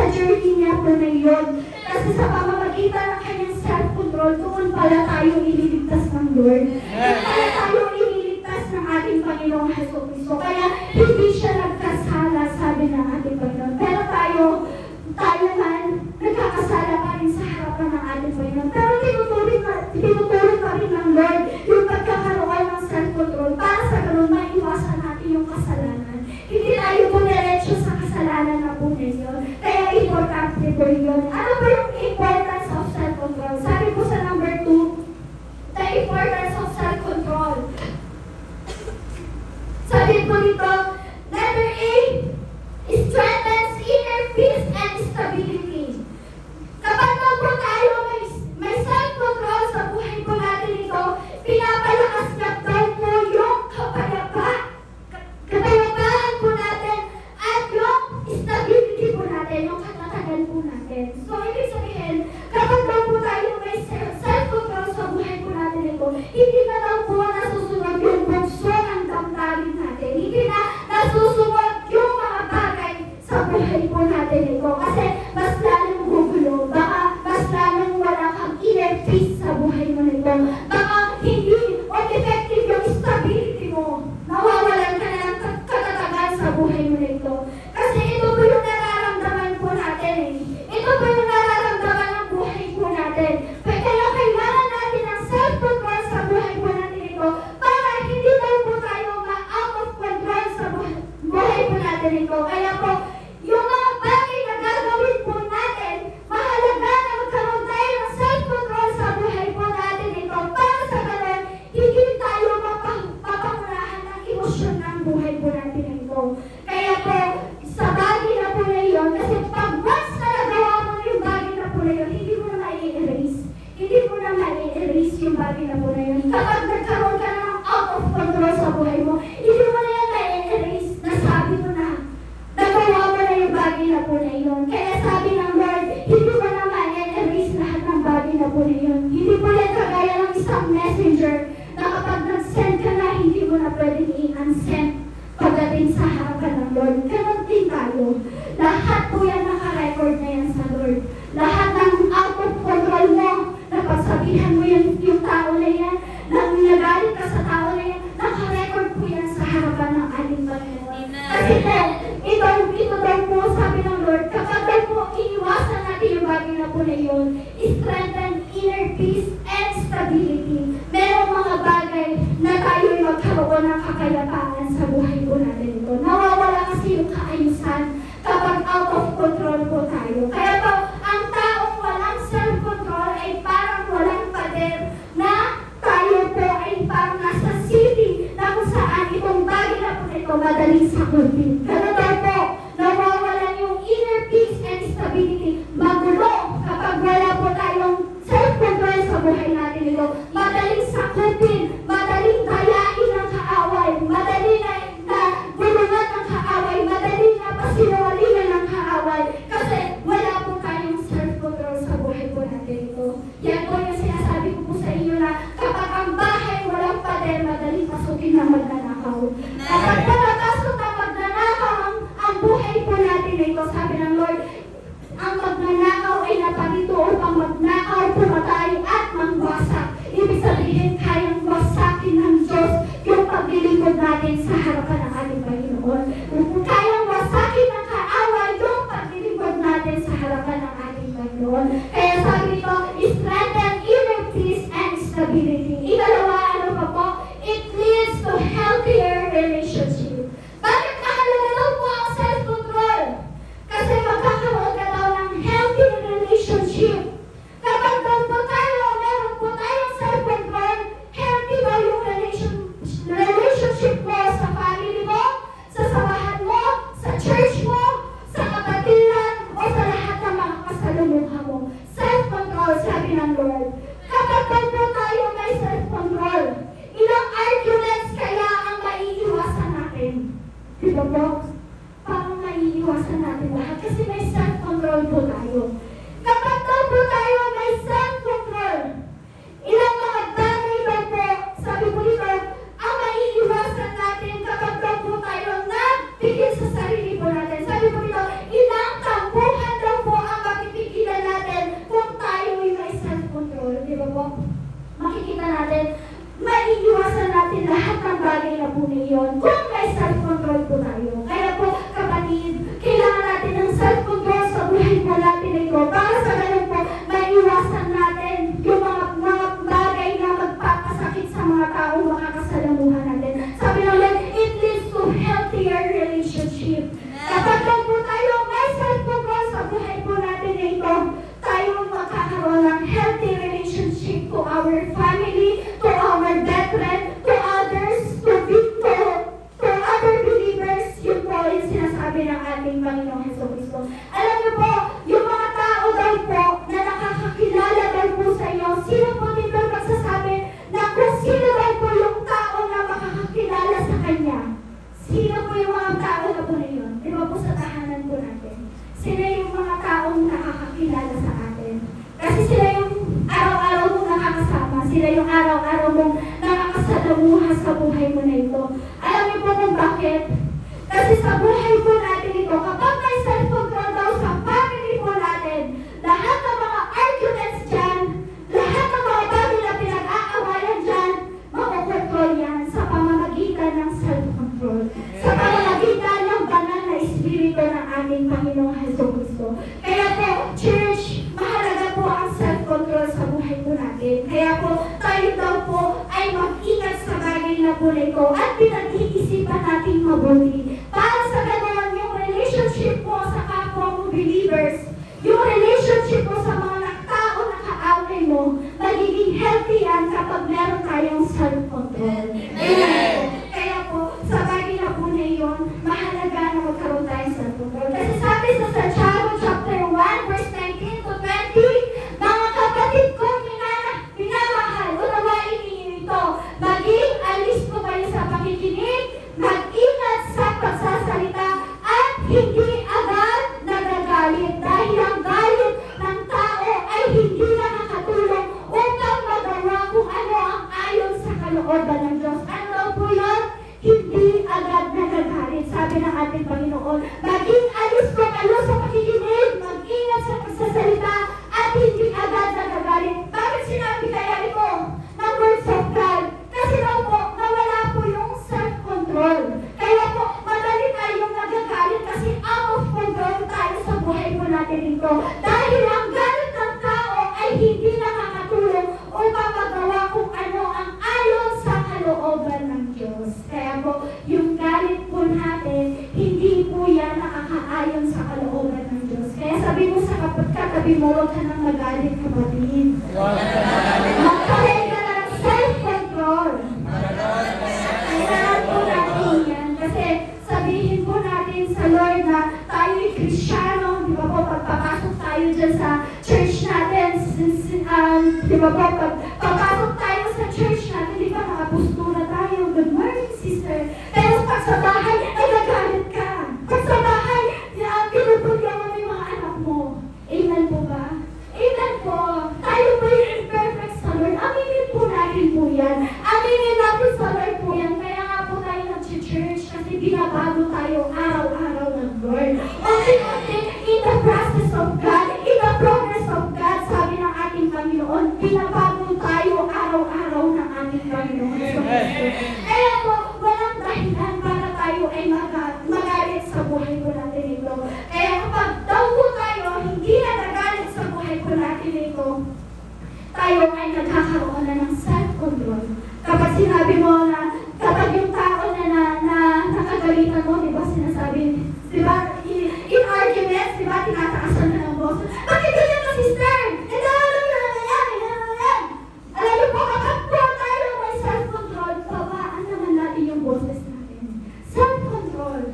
journey niya po na yun. Kasi sa pamamagitan ng kanyang self-control, doon pala tayo ililigtas ng Lord. Doon pala tayo ililigtas ng ating Panginoong Jesucristo. Kaya hindi siya nagkasala, sabi ng ating Panginoon. Pero tayo man, nagkakasala pa rin sa harapan ng ating Panginoon. Pero tinutuloy pa rin ng Lord yung pagkakaroon ng self-control para sa ganun maiwasan natin yung kasalanan. Hindi tayo pumiretso sa kasalanan na po ninyo. Kaya importante po yun. Ano ba yung importance of self-control? Sabi po sa number 2, the importance of self-control. Sabi po dito, letter A, strengthens inner peace and stability. Kapag po tayo may self-control sa buhay po natin ito, pinapalakas na daw po yung kapayapaan po natin at yung stability po natin, yung katatagan po natin. So, ibig sabihin, kapag daw po tayo may self-control sa buhay po natin ito, hindi na daw po nasusunod yung bukso ng damdamin natin. Hindi na nasusunod yung mga bagay sa buhay po natin ito. Kasi mas lalong gugulo, baka mas lalong wala kang inner peace sa buhay mo nito. Baka hindi o effective yung stability mo. Nawawalan ka na ng katatagan sa buhay mo nito. Kasi ito po yung nararamdaman po natin eh. Ito po yung nararamdaman ng buhay po natin. Kaya kailangan natin ng self-control sa buhay po natin ito para hindi daw po tayo ma-out of control sa buhay po natin ito. Kaya po, yung mga bagay na Lahat po yan naka-record na yan sa Lord. Lahat ng out of control mo, napagsabihan mo yung tao na yan, nang nagalit ka sa tao na yan, naka-record po yan sa harapan ng ating Panginoon. Kasi po, ito daw po, sabi ng Lord, kapag daw po iniwasan natin yung bagay na po na yun, strengthen inner peace and stability. Merong mga bagay na tayo'y magkaroon ng kakayapaan sa buhay po natin ito. Nawawala kasi yung kaayusan kapag out of control po tayo. Kaya po, ang taong walang self-control ay parang walang pader na tayo po ay parang nasa city na kung saan itong bagay na po ito madaling sakutin. Ganun daw po, nawawalan yung inner peace and stability. Magulo kapag wala po tayong self-control sa buhay natin ito. Madaling sakutin, madaling dayain ng kaaway, madaling na gulungan ng kaaway, madaling na pasinungalingan ng kaaway. Kasi wala po tayong self-control sa buhay po natin ito. Yan po yung sinasabi ko po sa inyo na kapag ang bahay walang pader, madaling pasukin ng magnanakaw. Kapag po napasok ng magnanakaw ang buhay po natin ito, sabi ng Lord, ang magnanakaw ay naparito upang magnakaw, pumatay at mangwasak. Ibig sabihin, kayang wasakin ng Diyos yung paglilingkod natin sa harapan ng ating Panginoon. Kayang wasakin ng kaaway yung paglilingkod natin sa harapan ng ating Panginoon. Kaya sabi nito, strengthen inner peace and stability. Ikalawa, ano pa po? It leads to healthier relationship. Bakit mahalaga daw po ang self-control? Kasi magkakaroon ka daw ng healthy relationship. Kapag daw po tayo, meron po tayong self-control, healthy daw yung relationship mo sa family mo, sa samahan mo, sa church mo, sa kapatiran, o sa lahat ng mga kasalumuha mo. Self-control, sabi ng Lord. Kapag daw po tayo may self-control, ilang arguments kaya ang maiiwasan natin? Diba po? Parang maiiwasan natin lahat kasi may self-control po tayo. Kapag daw po tayo may self-control, ilang mga bagay daw po, sabi po dito, ang maiiwasan natin kapag daw po tayo nagpigil sa sarili po natin. Sabi po dito, ilang tampuhan daw po ang mapipigilan natin kung tayo may self-control. Di ba po? Makikita natin, maiiwasan natin lahat ng bagay na po niyon kung may self-control po tayo. Kaya po, kapatid, kailangan natin ng self-control sa buhay po natin ito. Para sa ganun po, maiiwasan natin yung mga bagay na magpapasakit sa mga tao makakasalamuhan natin. Sabi ng Lord, it leads to healthier relationship. Kapag daw po tayo may self-control sa buhay po natin ito, tayo magkakaroon ng healthy relationship to our family, to our brethren, to others, to other believers. Yun po yung sinasabi ng ating Panginoong Jesucristo. Alam niyo po, yung mga tao daw po na nakakakilala daw po sa inyo, sino po dito magsasabi na kung sino daw po yung tao na makakakilala sa Kanya? Sino po yung mga tao na po na yun? Di ba po sa tahanan po natin? Sila yung mga taong nakakakilala sa atin. Kasi sila yung araw-araw mong nakakasama. Sila yung araw-araw mong nakakasalamuha sa buhay mo na ito. Alam niyo po kung bakit? Kasi sa buhay po natin ito, kapag may self-control daw sa family po natin, lahat ng mga arguments dyan, lahat ng mga bagay na pinag-aawayan dyan, makukontrol yan sa pamamagitan ng self-control. Sa pamamagitan ng banal na espiritu ng ating Panginoong Jesucristo. Kaya po, church, mahalaga po ang self-control sa buhay po natin. Kaya po, tayo daw po ay mag-ingat sa bagay na po na ito at pinag-iisipan natin mabuti. Para sa ganoon, yung relationship mo sa kapwa mo believers, yung relationship mo sa mga tao na kaaway mo, magiging healthy yan kapag meron tayong self-control. Amen. Kaya po, sa bagay na po na iyon, mahalaga na magkaroon tayong self-control. Kasi sabi sa Santiago chapter 1, verse 19 to 20, mga kapatid ko, minamahal, unawain ninyo ito. Maging alis po kayo sa pakikinig, mag-ingat sa pagsasalita, at hindi agad nagagalit dahil natin ito. Dahil ang galit ng tao ay hindi nakakatulong upang magawa kung ano ang ayon sa kalooban ng Diyos. Kaya po, yung galit po natin, hindi po yan nakakaayon sa kalooban ng Diyos. Kaya sabi mo sa katabi mo, huwag ka nang magalit, kapatid. Magkaroon ka ng self-control. Kailangan po natin yan. Kasi sabihin po natin sa Lord na tayo'y Kristiyano, di ba po, pagpapasok tayo dyan sa church natin, di ba po, pagpapasok tayo sa church natin, di ba, nakapustura tayo, good morning, sister. Pero pag sa bahay, ay nagalit ka. Pag sa bahay, pinupulya mo yung mga anak mo. Amen po ba? Amen po. Tayo po yung imperfect sa Lord. Aminin po natin po yan. Aminin natin sa Lord po yan. Kaya nga po tayo nag-church kasi binabago tayo araw-araw ng Lord. Unti-unti, in the process of God, in the progress of God, sabi ng ating Panginoon, binabago tayo araw-araw ng ating Panginoon. Kaya po, walang dahilan para tayo ay magalit sa buhay po natin ito. Kaya kapag daw po tayo hindi na nagalit sa buhay po natin ito, tayo ay nagkakaroon na ng self-control. Kapag sinabi mo na, kapag yung tao na nakagalitan mo, di ba sinasabi, di ba, in arguments, di ba, tinataasan na ng boss, bakit ganyan ka, sister? Alam niyo po, kapag po tayo may self-control, babaan naman natin yung boses natin. Self-control.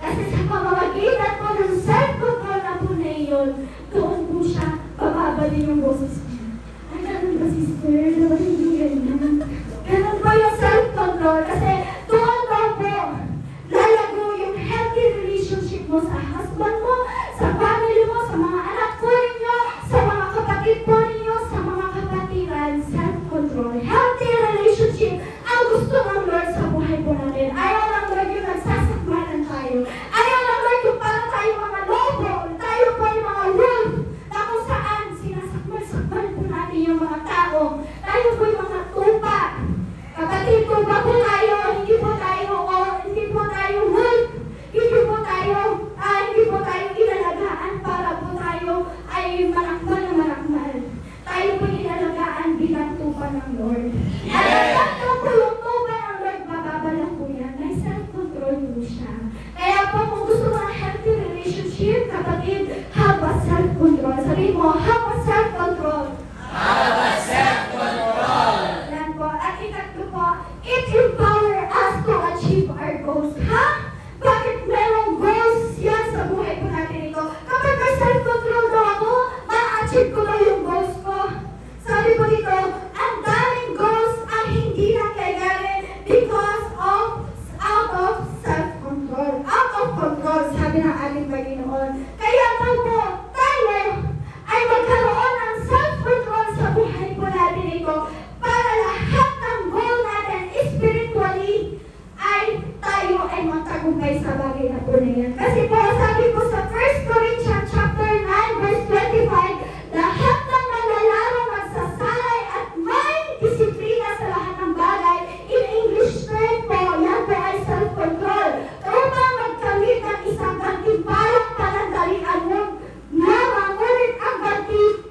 Kasi sa pamamagitan po ng self-control na po na iyon, doon po siya, bababa din yung boses niya. Ay, ganun ba, sister? Dapat hindi ganyan. Ganun po yung self-control kasi doon daw po lalago yung healthy relationship mo sa husband mo, sa family mo, sa mga anak po ninyo, sa mga kapatid po ninyo, sa mga kapatiran. Self-control. Healthy relationship ang gusto ng Lord sa buhay po natin. Ayaw ng Lord yung nagsasakmanan tayo. Ayaw ng Lord yung para tayo mga lobo. Tayo po yung mga wolf na kung saan sinasakmal po natin yung mga tao. Tayo po yung mga tupa. Kapatid, tupa po tayo, hindi po tayo wolf. Hindi po tayo inalagaan para po tayo ay manakmal na manakmal. Tayo po inalagaan bilang tupa ng Lord. At kapag po yung tupa ng Lord, bababa lang po yan. May self-control po siya. Kaya po kung gusto mo ng healthy relationship, kapatid, have a self-control. Sabihin mo, have a self-control. Have a self-control. Yan po. At ikatlo po, it empower us to achieve our goals. Ha? Bakit merong goals yan sa buhay po natin ito? Kapag may self-control daw ako, ma-achieve ko na yung goals ko. Sabi ko dito, ang daming goals ang hindi nangyayari because of out of self-control. Out of control, sabi ng ating Panginoon. Kaya daw po, tayo ay magkaroon ng self-control sa buhay po natin ito para lahat ng goal natin spiritually ay tayo ay magtagumpay sa bagay na po na yan. Kasi po, sabi po sa 1 Corinthians chapter 9 verse 25, lahat ng nanlalaro magsasalay at may disiplina sa lahat ng bagay. In English term po, yan po ay self-control. Upang magkamit ng isang gantimpalang panandalian mo lamang, ngunit ang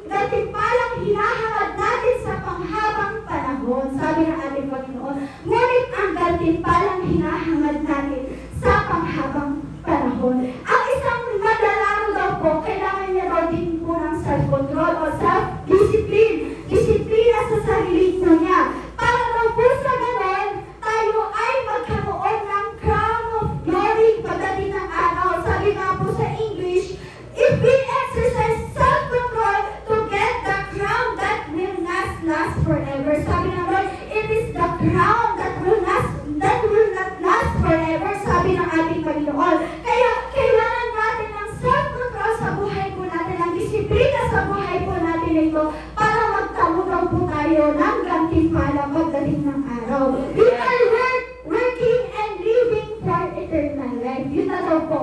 gantimpalang hinahangad natin sa panghabang panahon. Sabi ng ating Panginoon, ngunit ang gantimpalang hinahangad natin sa panghabang panahon. Ang isang madalaro daw po, kailangan niya daw din po ng self-control o self-discipline. Disiplina sa sarili po niya. Para daw po sa ganon, tayo ay magkaroon ng crown of glory pagdating ng araw. Sabi nga po sa English, if we exercise self-control to get the crown that will not last forever. Sabi ng Lord, it is the crown that will not last forever. Sabi ng ating Panginoon. Kaya kailangan natin ng self-control sa buhay po natin, ng disiplina sa buhay po natin ito para magtamugaw po tayo ng gantimpala pagdating ng araw. We are working and living for eternal life. Yun na daw po.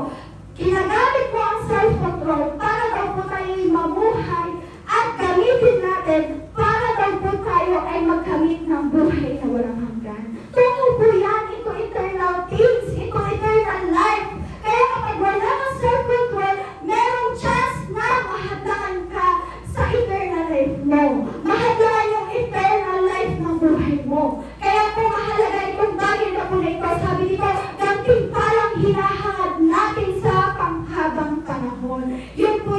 Ginagamit mo ang self-control para daw po tayo mamuhay at gamitin natin para daw po tayo ay magkamit ng buhay na walang hanggan. Tungo po yan, ito eternal things, ito eternal life. Kaya kapag wala ng self-control, merong chance na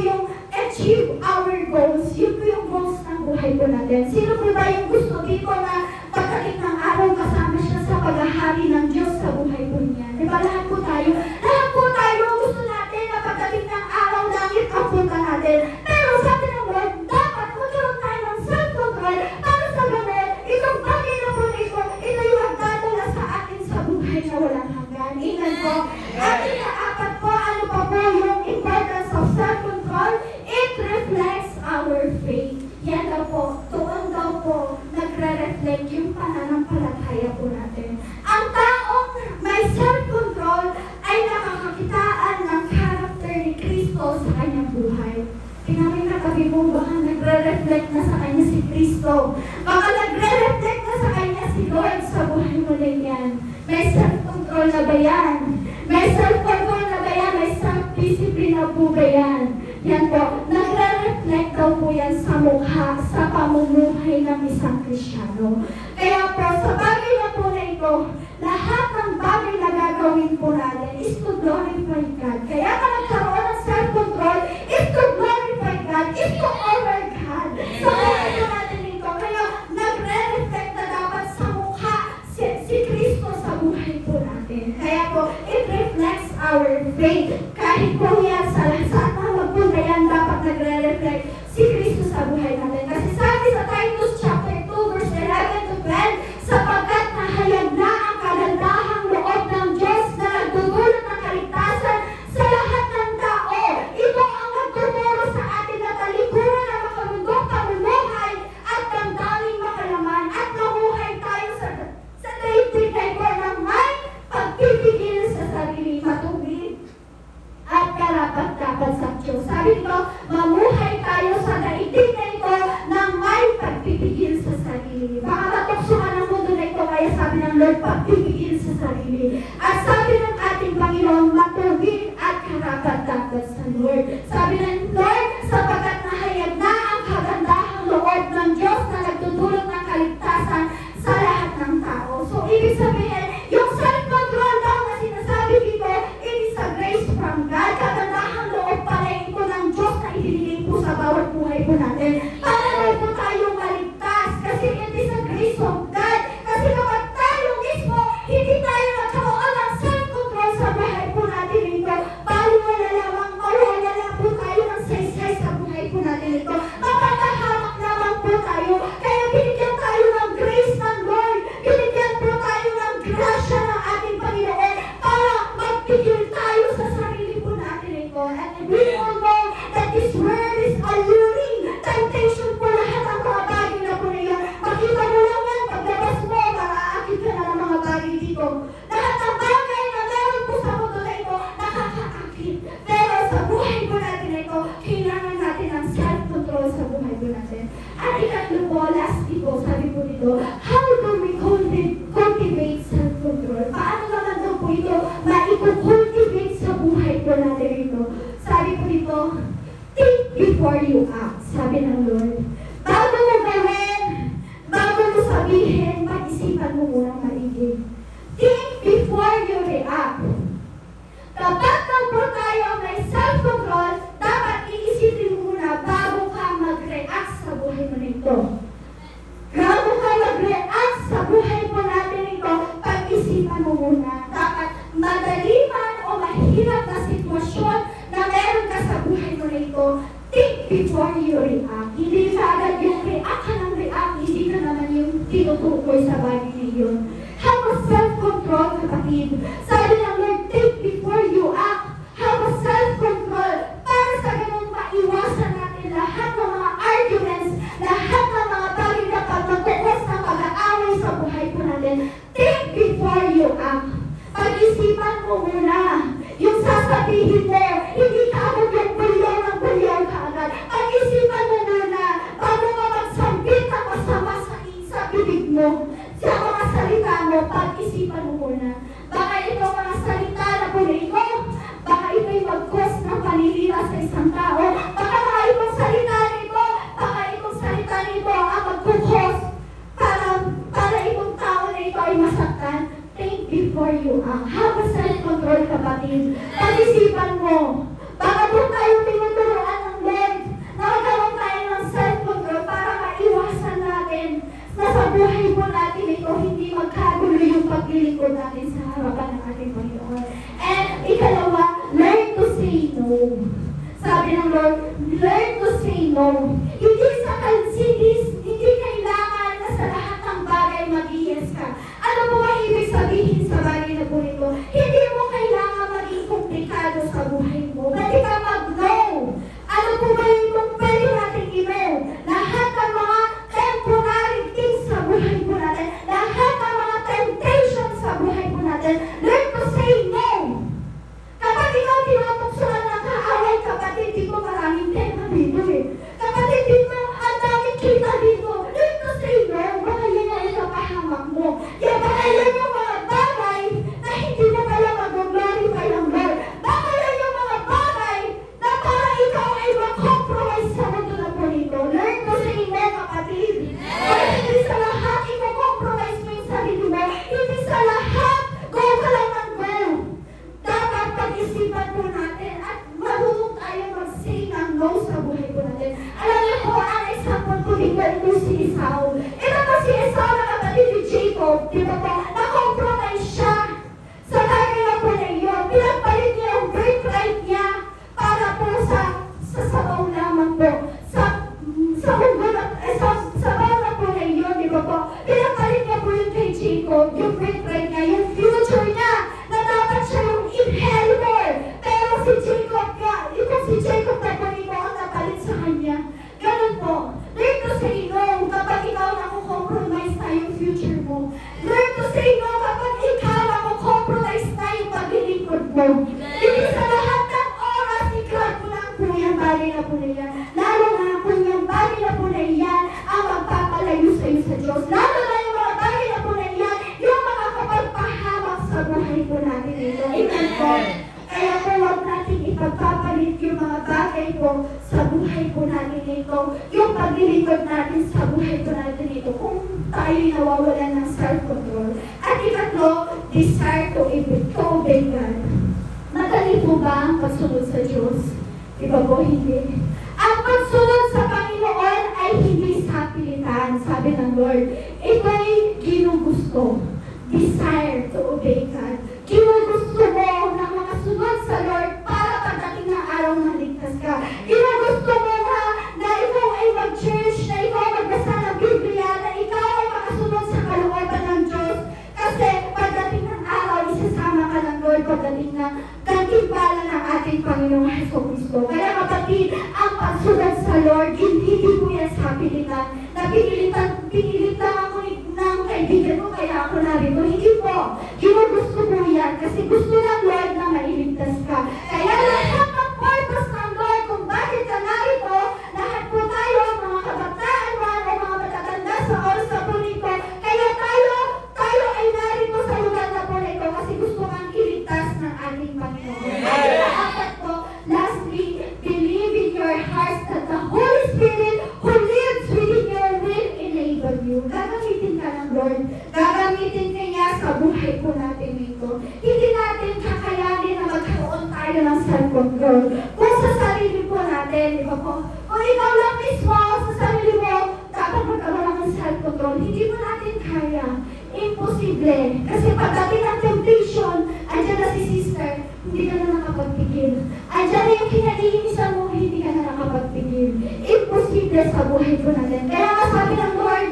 yung achieve our goals. Yun po yung goals ng buhay po natin. Sino po ba yung gusto dito na pagdating ng araw kasama siya sa paghahari ng Diyos sa buhay po niya? Di ba lahat po tayo? Lahat po tayo gusto natin na pagdating ng araw langit ang punta natin. Pero sabi ng Lord, dapat magkaroon tayo ng self-control para sa ganun, itong bagay na po na ito yung magdadala sa atin sa buhay na walang hanggan. Amen po. At ika-apat po, ano pa po yung importance of self-control? It reflects our faith. Yan daw po, doon daw po nagre-reflect yung pananampalataya po natin. Ang taong may self-control ay nakakakitaan ng character ni Kristo sa kanyang buhay. Tingnan katabi mo, baka nagre-reflect na sa kanya si Kristo. Baka nagre-reflect na sa kanya si Lord sa buhay mo na yan. May self-control na ba yan? May self-control na ba yan? May self-discipline na po ba yan? Yan po, nagre-reflect daw po yan sa mukha, sa pamumuhay ng isang Kristiyano. Kaya po, sa bagay na po na ito, lahat ng bagay na gagawin po natin is to glorify God. Kaya ka nagkaroon ng self-control is to glorify God, is to honor God. Sa buhay po natin ito, kaya nagre-reflect na dapat sa mukha si Kristo sa buhay po natin. Kaya po, it reflects our faith. Kahit po yan sa lahat ng magpunta yan, dapat nagre-reflect si Kristo sa buhay natin. Kasi sabi sa Titus chapter 2 verse 11 to 12, sapagkat nahayag na ang kagandahang loob ng Diyos na nagdudulot ng kaligtasan sa lahat ng tao. Ito ang nagtuturo sa atin na talikuran na makamundong pamumuhay at damdaming makalaman at mamuhay tayo sa daigdig na ito ng may pagpipigil sa sarili, matubig at karapat-dapat sa Diyos. Sabi nito, mamuhay tayo sa daigdig na ito ng may pagpipigil sa sarili. Baka matukso ka ng mundo na ito, kaya sabi ng Lord, pagpipigil sa sarili. At sabi ng ating Panginoon, matubig at karapat-dapat sa Lord. Sabi ng Lord, sapagkat nahayag na ang kagandahang loob ng Diyos na nagtutulong ng kaligtasan sa lahat ng tao. So, ibig sabihin, yung self-control daw na sinasabi dito, it is a grace from God. Kagandahang loob pala ito ng Diyos na ibinigay po sa bawat buhay po natin. Para po tayo maligtas. Kasi it is a grace of God. Kasi kapag tayo mismo, hindi tayo nagkaroon ng self-control sa buhay po natin ito. Bali wala lamang, mawala lang po tayo ng saysay sa buhay po natin ito. Mapatahamak naman po tayo. Kaya binigyan tayo ng grace ng Lord. Binigyan po tayo ng grasya ng ating Panginoon para magpigil tayo sa sarili po natin ito. And we all know that this world is alluring. Temptation po lahat ang mga bagay na po na yan. Makita mo lang yan, paglabas mo, maraakit ka na ng mga bagay dito. Lahat ng bagay na meron po sa mundo na ito, nakakaakit. Pero sa buhay po natin na ito, kailangan natin ng self-control sa buhay po natin. At ikatlo po, lastly po, sabi po dito, how do we cultivate self-control? Paano naman daw po ito maikukultivate sa buhay po natin ito? Sabi po dito, think before you act, sabi ng Lord. Bago mo gawin, bago mo sabihin, pag-isipan mo munang maigi. Think before you react. Kapag po tayo may self-control, dapat iisipin mo muna bago ka mag-react sa buhay mo nito. Bago ka mag-react sa buhay po natin ito, pag-isipan mo muna. Dapat madali man o mahirap na sitwasyon na meron ka sa buhay mo nito, think before you react. Hindi ka agad yung react ka ng react, hindi ka naman yung tinutukoy sa bagay na yun. Have a self-control, kapatid. Sabi ng Lord, think before you act. Have a self-control para sa ganun maiwasan natin lahat ng mga arguments, lahat ng mga bagay na pagmatuos ng pag-aaway sa buhay po natin. Think before you act. Pag-isipan mo muna. Yung sasabihin mo, hindi ka agad yung bulyaw ka agad. Pag-isipan mo muna bago ka magsambit ang masama sa bibig mo. Sa mga salita mo, pag-isipan mo muna. Baka ito learn to say no. Hindi kailangan na sa lahat ng bagay mag-yes ka. Ano mo ba ibig sabihin sa bagay na po ito? Hindi mo kailangan maging komplikado sa buhay mo. Pwede ka mag-no. Ano po ba yung pwede natin i-no? Lahat ng mga temporary things sa buhay po natin, lahat ng mga temptations sa buhay po natin, learn to say no. Kapag ikaw tinutoksohan ng kaaway, kapatid, dito maraming tema dito eh. Kapatid, dito ang daming kita dito. Learn to say no. Baka yan ang ikapahamak mo. Kaya baka yan yung mga bagay na hindi mo pala mag-glorify ang Lord. Baka yan yung mga bagay na para ikaw ay mag-compromise sa mundo na po nito. Learn to say no, kapatid. Kaya hindi sa lahat i-compromise mo yung sarili mo. Hindi sa lahat, go ka lang ng go. Dapat pag-isipan po natin at marunong tayo mag-say ng no sa buhay po natin. Alam niyo po, ang example po dito ito si Esau. Ito po si Esau na kapatid ni Jacob. Di ba po? Na-compromise siya sa bagay na po na iyon. Pinagpalit niya yung birthright niya para po sa sabaw lamang po. Sa sabaw na po na iyon, di ba po? Pinagpalit niya po yung kay Jacob, yung birthright niya, yung future niya, na dapat siya yung inheritor. Pero si Jacob na po ito ang napalit sa kanya. Ganun po. Learn to say no kapag ikaw nakukompromise na yung future mo. Learn to say no kapag ikaw nakukompromise na yung paglilingkod mo. Hindi sa lahat ng oras, i-grab mo lang po yung bagay na po na yan. Lalo na po yung bagay na po na yan ang magpapalayo sa iyo sa Diyos. Lalo na yung mga bagay na po na yan, yung mga kapagpahamak sa buhay po natin ito. Amen po. Kaya po huwag natin ipagpapalit yung mga bagay po sa buhay po natin ito. Yung paglilingkod natin sa buhay po natin ito kung tayo'y nawawalan ng self-control. At ikatlo, desire to obey God. Madali po ba ang pagsunod sa Diyos? Iba po hindi. Ang pagsunod sa Panginoon ay hindi sa pilitan, sabi ng Lord. Ito'y ginugusto. Desire to obey God. Ginugusto mo na makasunod sa Lord para pagdating ng araw na ligtas ka. Ginugusto mo na ikaw ay mag-church, na ikaw ay magbasa ng Biblia, na ikaw ay makasunod sa kalooban ng Diyos. Kasi pagdating ng araw, isasama ka ng Lord pagdating ng gantimpala ng ating Panginoong Jesucristo. Kaya kapatid, ang pagsunod sa Lord, hindi po yan sa pilitan. Pinilit lang ako ng kaibigan ko, kaya ako narito. Hindi po. Ginugusto mo yan kasi gusto ng Lord na mailigtas ka. Kaya lahat ng purpose ng Lord kung bakit ka narito, lahat po tayo, mga kabataan man o mga matatanda sa oras na po nito, kaya tayo ay narito sa lugar na po nito kasi gusto kang iligtas ng ating Panginoon. At apat po, lastly, believe in your heart that the Holy Spirit who lives within you will enable you. Gagamitin ka ng Lord. Gagamitin ka niya sa buhay po natin ito. Hindi natin kakayanin na magkaroon tayo ng self-control. Kung sa sarili po natin, di ba po? Kung ikaw lang mismo sa sarili mo, dapat magkaroon ng self-control. Hindi mo natin kaya. Imposible. Kasi pagdating ng temptation, andyan na si sister, hindi ka na nakapagpigil. Andyan na yung kinaliinisan mo, hindi ka na nakapagpigil. Imposible sa buhay po natin. Kaya nga sabi ng Lord,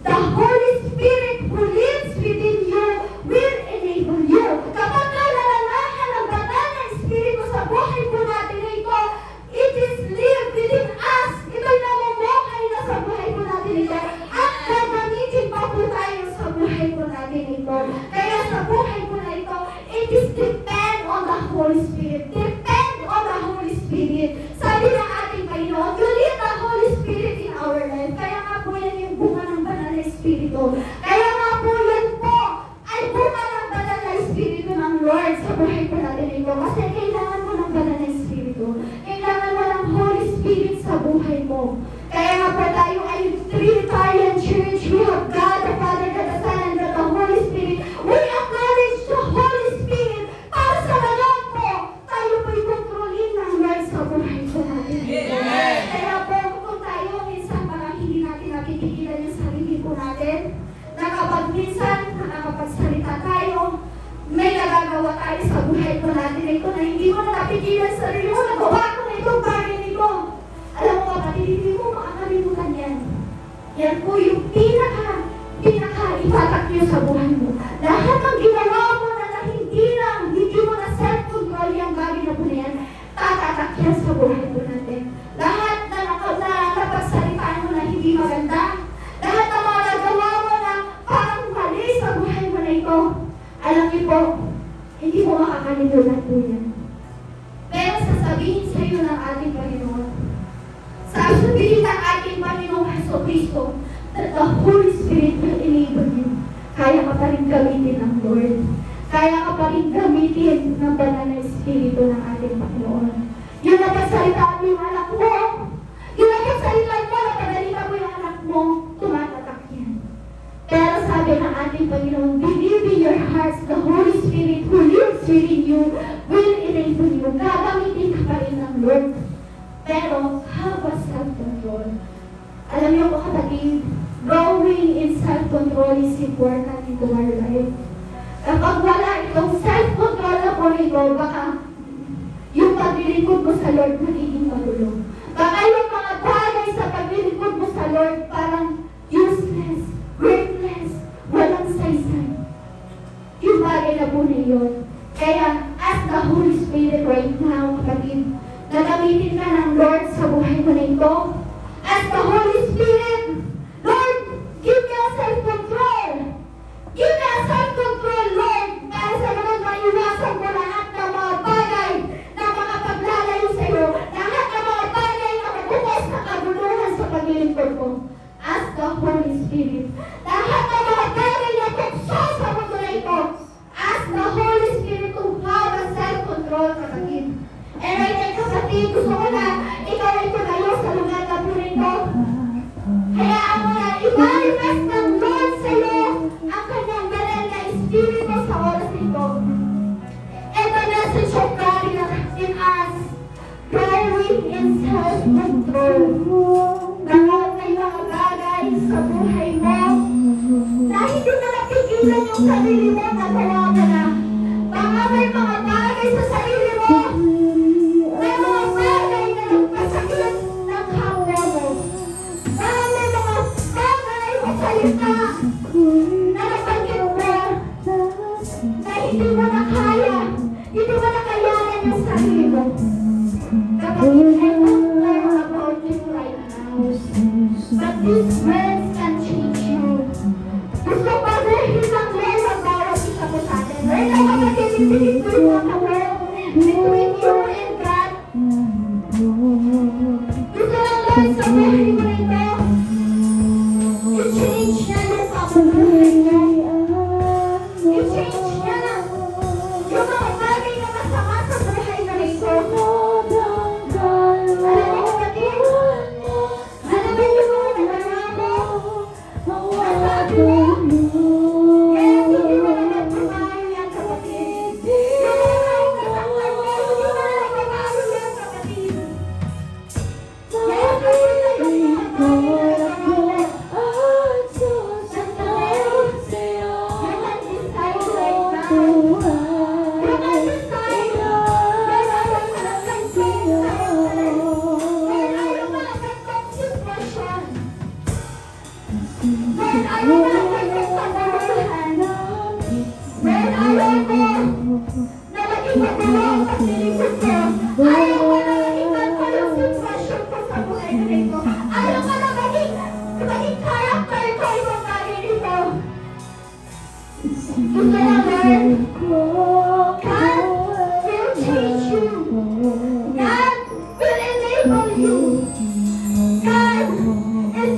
the Holy Spirit who lives within you will enable you. Kapag nalalanahan ang banal na Espiritu sa buhay po natin na ito, it is live within us. Ito'y namumuhay na sa buhay po natin ito. At gagamitin pa po tayo sa buhay po natin ito. Kaya sa buhay po na ito, it is depend on the Holy Spirit. Depend on the Holy Spirit. Sabi ng ating Panginoon, you need the Holy Spirit in our life. Kaya nga po yan yung bunga ng banal na Espiritu. Kaya nga po yan po ay bunga ng banal na Espiritu ng Lord sa buhay po natin ito. Kasi kailangan mo ng banal na Espiritu. Kailangan mo ng Holy Spirit sa buhay mo. Kaya nga po tayo ay Trinitarian Church. We have God the Father, God the Son, and God the Holy Spirit. We acknowledge the Holy Spirit para sa ganon po tayo po'y kontrolin ng Lord sa buhay po natin. Amen. Kaya po kung tayo minsan parang hindi natin nakikigilan yung sarili po natin, na kapag minsan nakakapagsalita tayo, may nagagawa tayo sa buhay po natin ito na hindi mo na napigilan sa sarili mo, nagawa ko na itong bagay nito. Yan po yung pinaka ipatak niyo sa buhay mo. Lahat ng ginawa mo na hindi mo na self-control yung bagay na po na yan, tatatak yan sa buhay po natin. Lahat na napagsalitaan mo na hindi maganda, lahat ng mga nagawa mo na parang mali sa buhay mo na ito, alam niyo po, hindi mo makakalimutan po yan. Pero sasabihin sa iyo ng ating Panginoon, sasabihin ng ating Panginoong Jesucristo, that the Holy Spirit will enable you. Kaya ka pa rin gamitin ng Lord. Kaya ka pa rin gamitin ng banal na Espiritu ng ating Panginoon. Yung napasalitaan mo yung anak mo, yung napasalitaan mo, napadalitan mo yung anak mo, tumatatak yan. Pero sabi ng ating Panginoon, believe in your hearts, the Holy Spirit who lives within you will enable you. Gagamitin ka pa rin ng Lord. Pero, have a self-control. Alam niyo po kapatid, growing in self-control is important into our life. Kapag wala itong self-control na po nito, baka yung paglilingkod mo sa Lord magiging magulo. Baka yung mga bagay sa paglilingkod mo sa Lord parang useless, worthless, walang saysay. Yung bagay na po na yun. Kaya, ask the Holy Spirit right now, kapatid, gagamitin ka ng Lord sa buhay mo na ito. Ask the Holy Spirit, Lord, give me a self-control. Give me a self-control, Lord, para sa mga maiwasan mo lahat ng mga bagay na makapaglalayo sa iyo, lahat ng mga bagay na magbukas na kabuluhan sa paglilingkod ko. Ask the Holy Spirit. Lahat ng mga bagay na tukso sa mundo na ito, ask the Holy Spirit to have a self-control, kapatid. And right now, kapatid, gusto ko na ikaw ay tumayo sa lugar na po nito. Kaya ako na i-manifest ng Lord sa iyo ang kanyang banal na Espiritu sa oras nito. And the message of God in us, growing in self-control. Lahat ng mga bagay sa buhay mo na hindi mo napigilan yung sarili mo, nagawa ka na. Baka may mga bagay sa sarili mo, may mga bagay na nagpasakit ng kapwa mo. Baka may mga bagay o salita na nabanggit mo na hindi mo na kaya, hindi mo na kayanan yung sarili mo. Kapag I don't know about you right now, but these words can change you. Gusto pa rin ng Lord ang bawat isa po sa atin. Right now, kapatid, ibigin ko yung mga word between you and God. Gusto ng Lord sa buhay mo ito. I-change niya yung pamumuhay niyo. I-change niya na yung mga bagay na masama sa buhay mo ito. Alam mo, kapatid, alam mo yung mga nagawa mo, masabi mo, kaya hindi mo na nagpapayo yan, kapatid. Yung mga nasaktan mo, hindi mo na nagpapayo yan, kapatid. Kaya kasi na yung mga bagay na nagawa mo,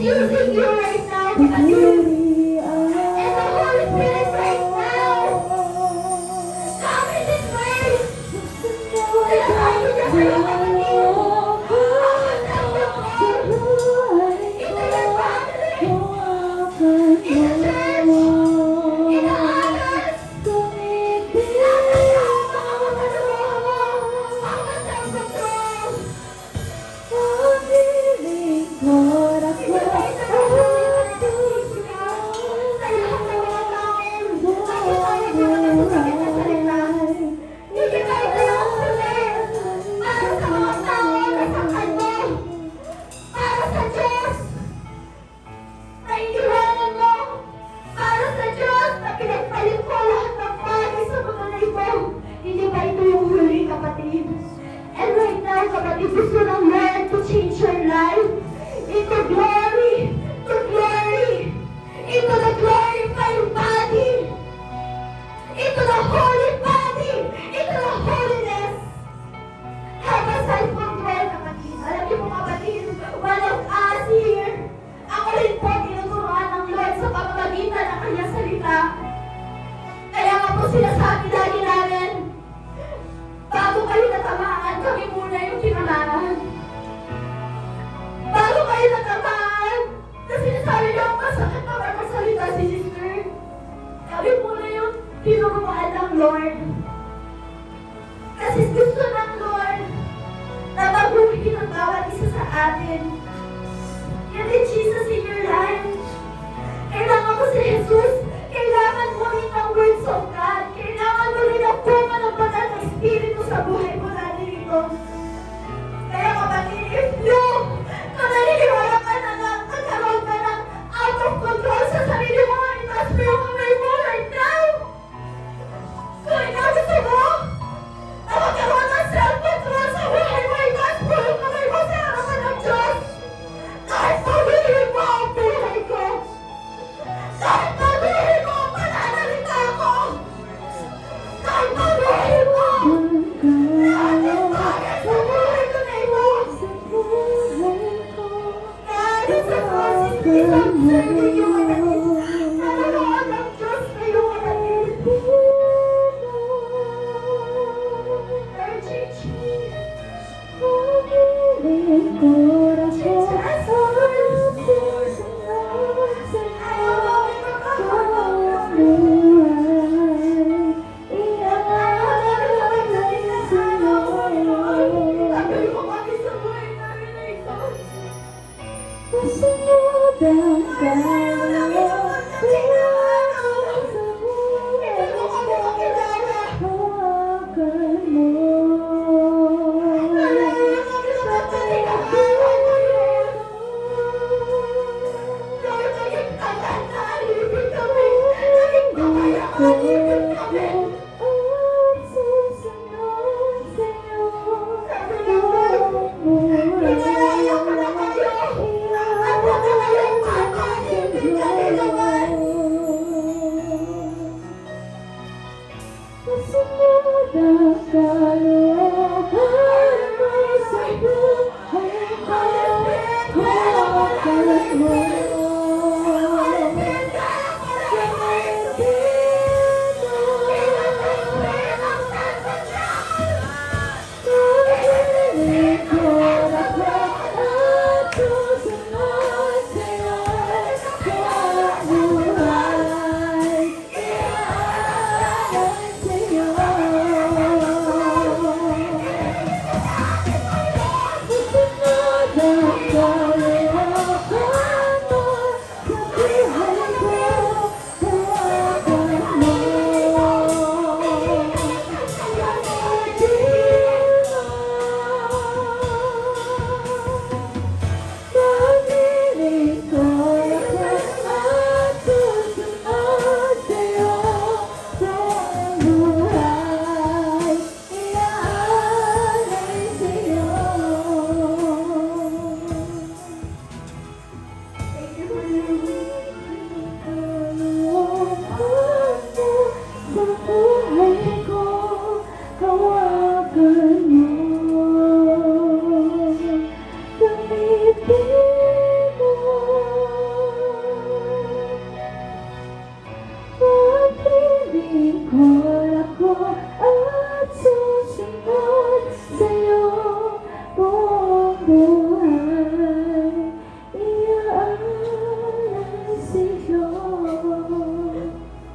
using you right now, kapatid. And the Holy Spirit right now, come in this place. Sinasabi niya sa iyo, kapatid, into your family, in the church, in the others, sinasasama ka mga kasama mo, ang self-control. Lord. Kasi gusto ng Lord na mabuhay ng bawat isa sa atin. You need Jesus in your life. Kailangan mo si Jesus. Kailangan mo rin ang words of God. Kailangan mo rin ang bunga ng banal na Espiritu sa buhay mo natin ito. Kaya kapatid, if you, kung naniniwala ka na nagkaroon ka ng out of control sa sarili mo, itaas mo yung kamay mo right now. Kung ikaw gusto mo, na magkaroon ng self-control sa buhay mo, itaas mo yung kamay mo sa harapan ng Diyos. Kahit pagulin mo ang buhay ko. Kahit pagulin mo ang pananalita ko. Kahit pagulin mo lahat ng bagay sa buhay ko na ito. God is a positive observing you kapatid. Nanonood ang Diyos kayo kapatid. Lord Jesus.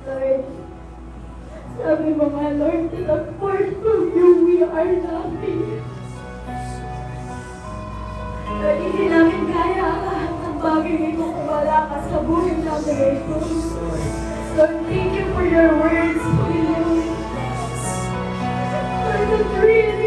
Lord, sabi mo nga, Lord, that apart from you, we are nothing. Lord, hindi namin kaya ang lahat ng bagay ito kung wala ka sa buhay namin ito. Lord, thank you for your words, Lord, the truth